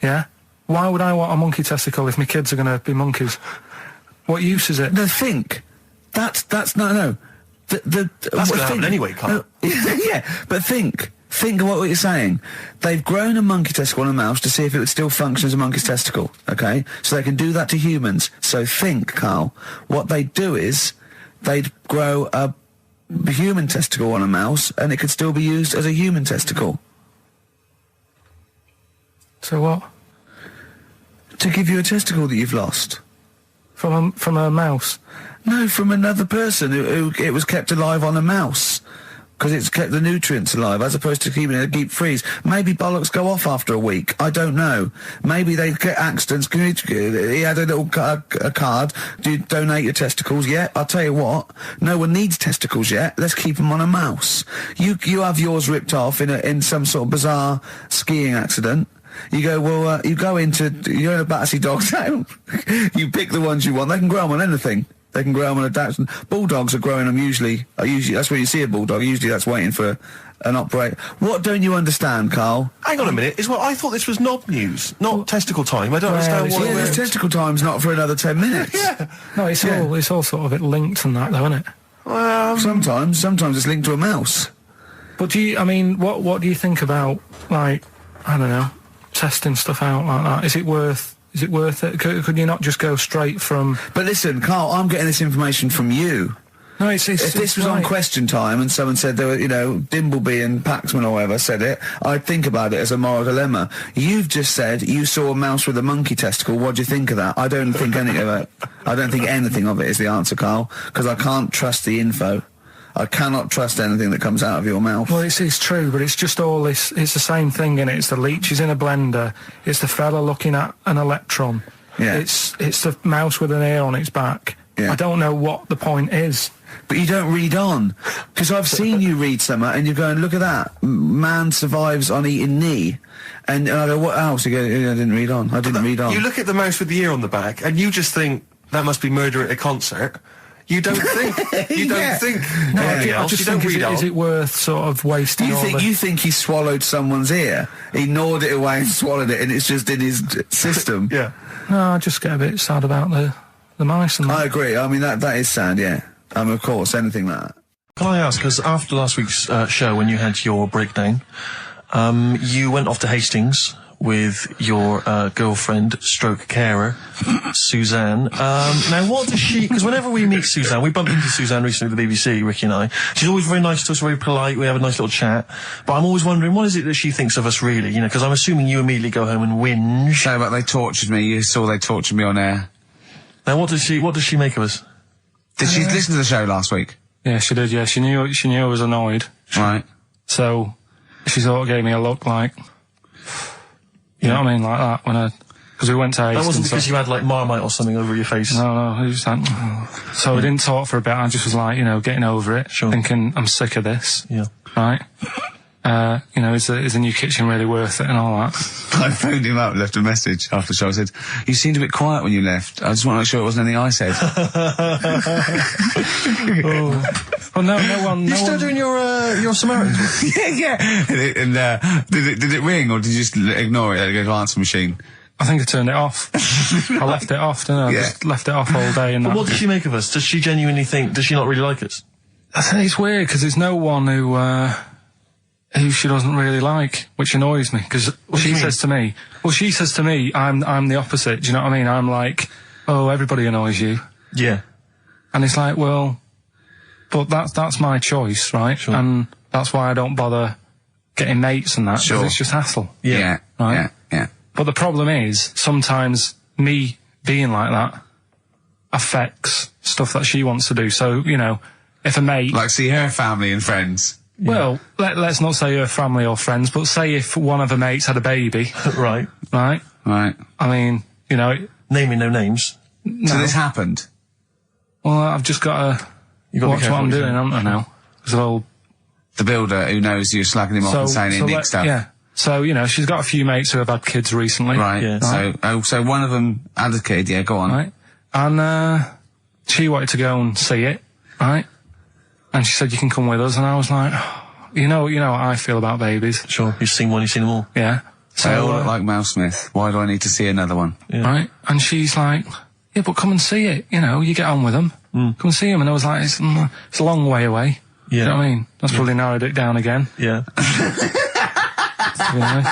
Yeah. Why would I want a monkey testicle if my kids are going to be monkeys? What use is it? No, think. That's no. That's going to happen anyway, Carl. Yeah, but think. Think of what you're saying. They've grown a monkey testicle on a mouse to see if it would still function as a monkey's testicle, okay? So they can do that to humans. So think, Carl. What they'd do is they'd grow a human testicle on a mouse and it could still be used as a human testicle. So what? To give you a testicle that you've lost. From a mouse? No, from another person who it was kept alive on a mouse. Because it's kept the nutrients alive, as opposed to keeping it in a deep freeze. Maybe bollocks go off after a week. I don't know. Maybe they get accidents. He had a little a card. Do you donate your testicles? Yeah, I'll tell you what. No one needs testicles yet. Let's keep them on a mouse. You have yours ripped off in some sort of bizarre skiing accident. You go, well, you're in a Battersea dog town. You pick the ones you want. They can grow them on anything. They can grow them on a Dachshund. Bulldogs are growing them usually, that's where you see a bulldog. Usually that's waiting for an operator. What don't you understand, Carl? Hang on a minute. I thought this was knob news, not testicle time. I don't understand why. Yeah, this testicle time's not for another 10 minutes. Yeah. No, it's all sort of linked and that, though, isn't it? Sometimes it's linked to a mouse. But what do you think about, like, I don't know, testing stuff out like that? Is it worth it? Could you not just go straight from... But listen, Carl, I'm getting this information from you. No, if this was on Question Time and someone said there were, Dimbleby and Paxman or whatever said it, I'd think about it as a moral dilemma. You've just said you saw a mouse with a monkey testicle. What do you think of that? I don't think anything of it. I don't think anything of it is the answer, Carl, because I can't trust the info. I cannot trust anything that comes out of your mouth. Well, it's true, but it's just all this. It's the same thing, innit? It's the leeches in a blender. It's the fella looking at an electron. Yeah. It's the mouse with an ear on its back. Yeah. I don't know what the point is. But you don't read on. Because I've seen you read something and you're going, look at that. Man survives on eating knee. And I go, what else? You go, I didn't read on. You look at the mouse with the ear on the back and you just think, that must be murder at a concert. You don't think. You don't think. No, I just think, is it worth sort of wasting You think he swallowed someone's ear? He gnawed it away and swallowed it and it's just in his system? Yeah. No, I just get a bit sad about the mice and that. I agree. I mean, that is sad, yeah. Of course, anything like that. Can I ask, because after last week's show, when you had your breakdown, you went off to Hastings with your girlfriend, stroke carer, Suzanne. Now, what does she... Because whenever we meet Suzanne, we bumped into Suzanne recently at the BBC, Ricky and I. She's always very nice to us, very polite. We have a nice little chat. But I'm always wondering, what is it that she thinks of us, really? Because I'm assuming you immediately go home and whinge. No, but they tortured me. You saw they tortured me on air. Now, what does she make of us? Did she listen to the show last week? Yeah, she did, yeah. She knew I was annoyed. Right. So, she sort of gave me a look like... You know what I mean? Like that, because we went to Hastings. That wasn't because you had, like, Marmite or something over your face? No, it was just like... So we didn't talk for a bit, I just was like, getting over it. Sure. Thinking, I'm sick of this. Yeah. Right? Is the new kitchen really worth it and all that? I phoned him up, left a message after the show. I said, you seemed a bit quiet when you left. I just want to make sure it wasn't anything I said. Well, no one... You're still doing your Samaritan's work? Yeah. And did it ring, or did you just ignore it? Go to answer machine? I think I turned it off. I left it off, didn't I? Yeah. Just left it off all day. And But that. what does she make of us? Does she genuinely think, does she not really like us? I think it's weird because there's no one who she doesn't really like, which annoys me. Because she says to me, I'm the opposite. Do you know what I mean? I'm like, oh, everybody annoys you, Yeah. and it's like, well, but that's my choice, right? Sure. And that's why I don't bother getting mates and that. 'Cause Sure. it's just hassle. Yeah. Right. Yeah. But the problem is, sometimes me being like that affects stuff that she wants to do. So, you know, if a mate... Like see her family and friends. Well, let's not say her family or friends, but say if one of her mates had a baby, Right. right? Right. I mean, you know, Naming no names. So this happened. well, I've just got to You got to be watch careful what I'm what you doing, say. haven't I now? 'Cause I'll- The builder who knows you're slagging him off and saying Nick let- stuff. Yeah. So, you know, she's got a few mates who have had kids recently. Right. Yeah. So one of them had a kid. Yeah. Go on. Right. And, she wanted to go and see it, right? And she said, you can come with us. And I was like, you know what I feel about babies. Sure. You've seen one, you've seen them all. Yeah. So, They all look like Mel Smith. Why do I need to see another one? Yeah. right? And she's like, yeah, but come and see it. You know, you get on with them. Come and see them. And I was like, it's a long way away. Yeah. You know what I mean? That's probably narrowed it down again. Yeah. To be honest.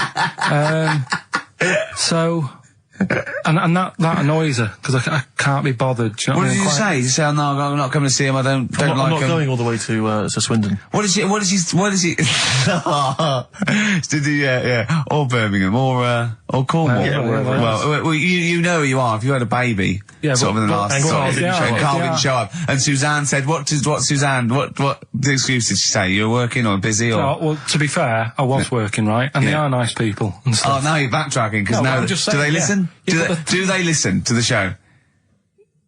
So, and that annoys her because I can't be bothered. Do you know What what I did mean? you say? Did you say, oh, no, I'm not coming to see him. I don't I'm like not him. going all the way to Swindon. What is he? Did he? Yeah. Or Birmingham, or Cornwall. Yeah, well, you know who you are. If you had a baby, Yeah, sort of in the last. and Carl didn't show up. Carl didn't show up, and Suzanne said, "What Suzanne? What the excuse did she say? You're working or busy or?" No, well, to be fair, I was working, right? And they Yeah. are nice people and Oh, stuff. now you're backtracking because No, now I'm just do they saying, yeah. listen? Yeah, Do they listen to the show?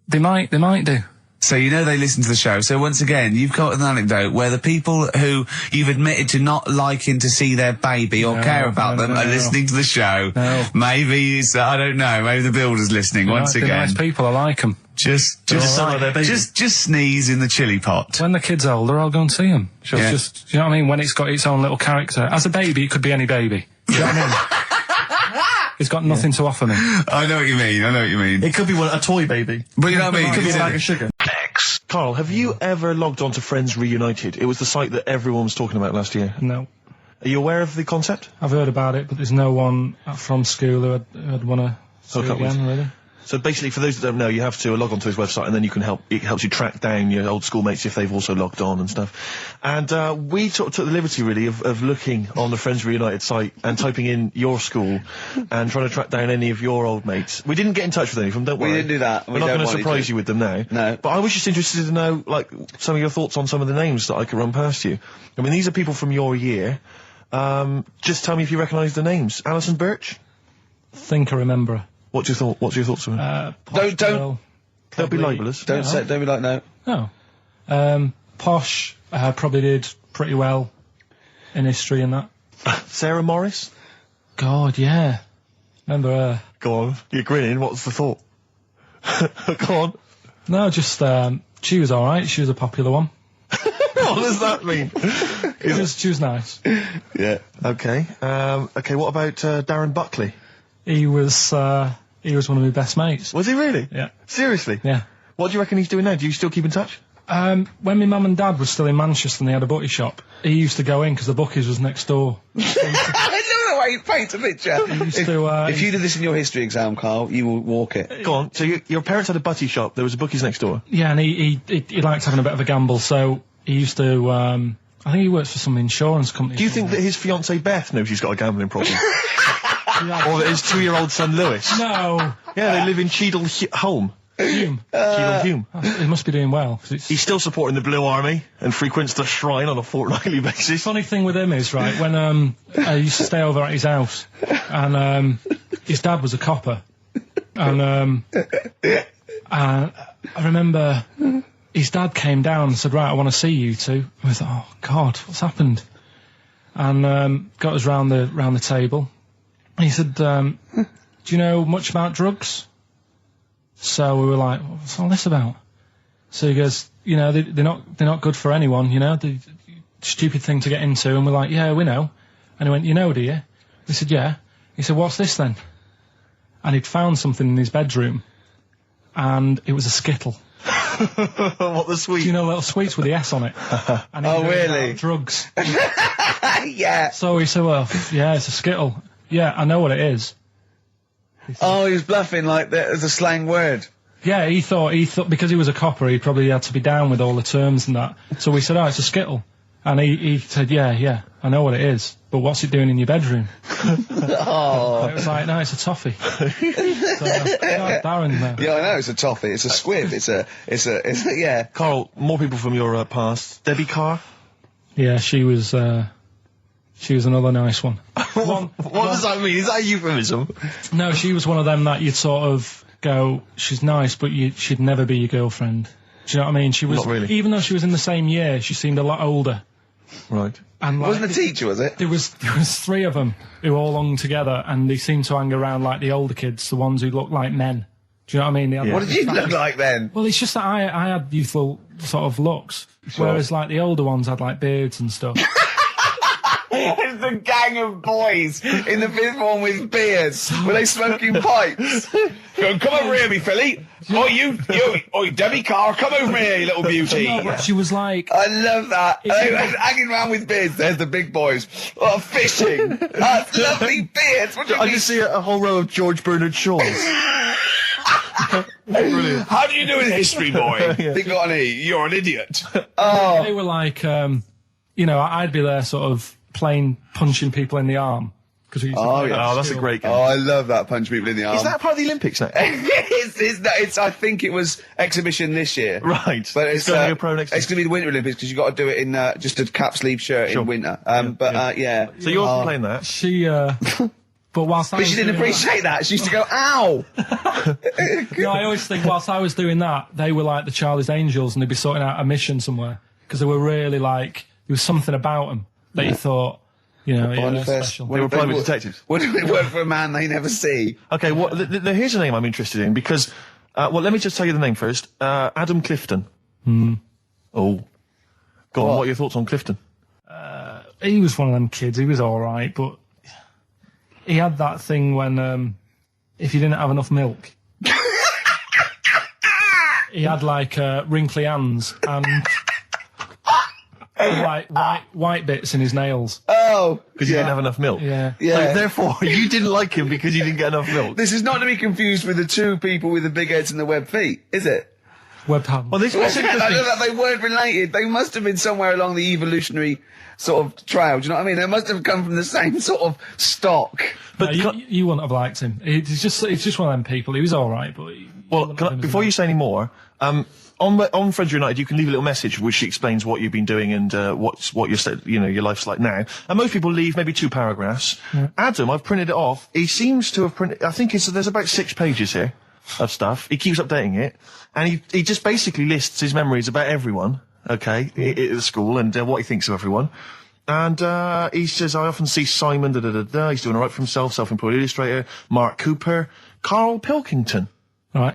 They might do. So you know they listen to the show. So once again, you've got an anecdote where the people who you've admitted to not liking to see their baby or No, care about them no. are listening to the show. No. Maybe it's, I don't know, maybe the builder's listening once They're again. nice people. I like them. Just sound like their baby. just sneeze in the chili pot. When the kid's older, I'll go and see him. Yeah. Just, you know what I mean? When it's got its own little character. As a baby, it could be any baby. You know what I mean? It's got nothing to offer me. I know what you mean. It could be a toy baby. But you know what I mean? It could be a It's bag of sugar. Carl, have you ever logged on to Friends Reunited? It was the site that everyone was talking about last year. No. Are you aware of the concept? I've heard about it, but there's no one from school who'd want to see Hook it up with. again, really. So basically, for those that don't know, you have to log onto his website, and then it helps you track down your old schoolmates if they've also logged on and stuff. And we took the liberty, really, of looking on the Friends Reunited site and typing in your school and trying to track down any of your old mates. We didn't get in touch with any of them, don't We worry. didn't do that. We're We not don't going to want you surprise to. you with them now. No. But I was just interested to know, like, some of your thoughts on some of the names that I could run past you. I mean, these are people from your year. Just tell me if you recognise the names. Alison Birch? Think I remember her. What's your thoughts on her? Don't- Girl, Don't be probably- libelous. Don't be like, no. No. Posh probably did pretty well in history and that. Sarah Morris? God, yeah. Remember her. Go on. You're grinning. What's the thought? Go on. No, just, she was alright. She was a popular one. What does that mean? She was nice. Yeah. Okay. Okay, what about Darren Buckley? He was one of my best mates. Was he really? Yeah. Seriously? Yeah. What do you reckon he's doing now? Do you still keep in touch? When my mum and dad were still in Manchester and they had a butty shop, he used to go in because the Buckies was next door. I know the way you paint a picture. used to, If you did this in your history exam, Carl, you will walk it. Go on. So your parents had a butty shop. There was a bookies next door. Yeah, and he liked having a bit of a gamble, so he used to, I think he works for some insurance company. Do you think that his fiancée Beth knows he's got a gambling problem? Or that his 2-year-old son Lewis? No! Yeah, they live in Cheadle Home. Hume. Cheadle Hume. He must be doing well. 'Cause it's He's still supporting the Blue Army and frequents the shrine on a fortnightly basis. funny thing with him is, right, when I used to stay over at his house, and his dad was a copper, and I remember his dad came down and said, right, I want to see you two. I thought, oh God, what's happened? And got us round the table. And he said, do you know much about drugs? So we were like, what's all this about? So he goes, you know, they're not good for anyone, you know, the stupid thing to get into. And we're like, yeah, we know. And he went, you know, do you? We said, yeah. He said, what's this then? and he'd found something in his bedroom, and it was a Skittle. What, the sweet? You know, little sweets with the S on it. And Oh, really? Drugs. Yeah. So he said, well, yeah, it's a Skittle. Yeah, I know what it is. Oh, he was bluffing like that as a slang word. Yeah, he thought because he was a copper, he probably had to be down with all the terms and that. So we said, oh, it's a Skittle. And he said, yeah, I know what it is, but what's it doing in your bedroom? Oh. It was like, no, it's a toffee. So, Darren there. Yeah, I know, it's a toffee, it's a squib, it's a, yeah. Carl, more people from your past. Debbie Carr? Yeah, she was another nice one. What does that mean? Is that a euphemism? No, she was one of them that you'd sort of go, she's nice, but she'd never be your girlfriend. Do you know what I mean? She was, Not really. Even though she was in the same year, she seemed a lot older. Right. And like, Wasn't a teacher, was it? there was 3 of them who all hung together, and they seemed to hang around like the older kids, the ones who looked like men. Do you know what I mean? They had, What like, did you look like then? Well, it's just that I had youthful sort of looks, whereas like the older ones had like beards and stuff. It's a gang of boys in the 5th form with beards. Were they smoking pipes? Go, come over here, me filly. Oh, you, Debbie Carr, come over here, you little beauty. No, but she was like, I love that. They were hanging around with beards. There's the big boys. Oh, fishing. That's lovely beards. What do you I mean? just see a whole row of George Bernard Shaws. Brilliant. How do you do in history, boy? Yeah. Think on E. You're an idiot. they were like, you know, I'd be there sort of playing punching people in the arm. Oh, yeah. Oh, that's a great game. Oh, I love that. Punch people in the arm. Is that part of the Olympics now? it's, I think it was exhibition this year. Right. But It's going to be a pro next year. It's going to be the Winter Olympics because you've got to do it in just a cap sleeve shirt Sure. in winter. Yeah. So you're playing that? She, but whilst I But was she didn't doing appreciate that. She used to go, ow! No, I always think whilst I was doing that, they were like the Charlie's Angels, and they'd be sorting out a mission somewhere because they were really like there was something about them that you thought, you know, yeah, they're special. They were private detectives. What do they work for a man they never see? Okay, here's a name I'm interested in because, well, let me just tell you the name first. Adam Clifton. Oh. Go on, what are your thoughts on Clifton? He was one of them kids. He was all right, but he had that thing when if you didn't have enough milk, he had like wrinkly hands and like white bits in his nails. Oh, Because you didn't have enough milk. Yeah. yeah. So therefore, you didn't like him because you didn't get enough milk. This is not to be confused with the 2 people with the big heads and the web feet, is it? Web hands. Well, this was I interesting. know that they weren't related. They must have been somewhere along the evolutionary sort of trail. Do you know what I mean? They must have come from the same sort of stock. But No, you wouldn't have liked him. It's just one of them people. He was all right, but before you say any more, on Friends United, you can leave a little message which explains what you've been doing and what your life's like now. And most people leave maybe 2 paragraphs. Yeah. Adam, I've printed it off. He seems to have printed. I think there's about 6 pages here of stuff. He keeps updating it, and he just basically lists his memories about everyone. Okay, at the school and what he thinks of everyone. And he says, I often see Simon, he's doing all right for himself, self-employed illustrator, Mark Cooper, Karl Pilkington. right.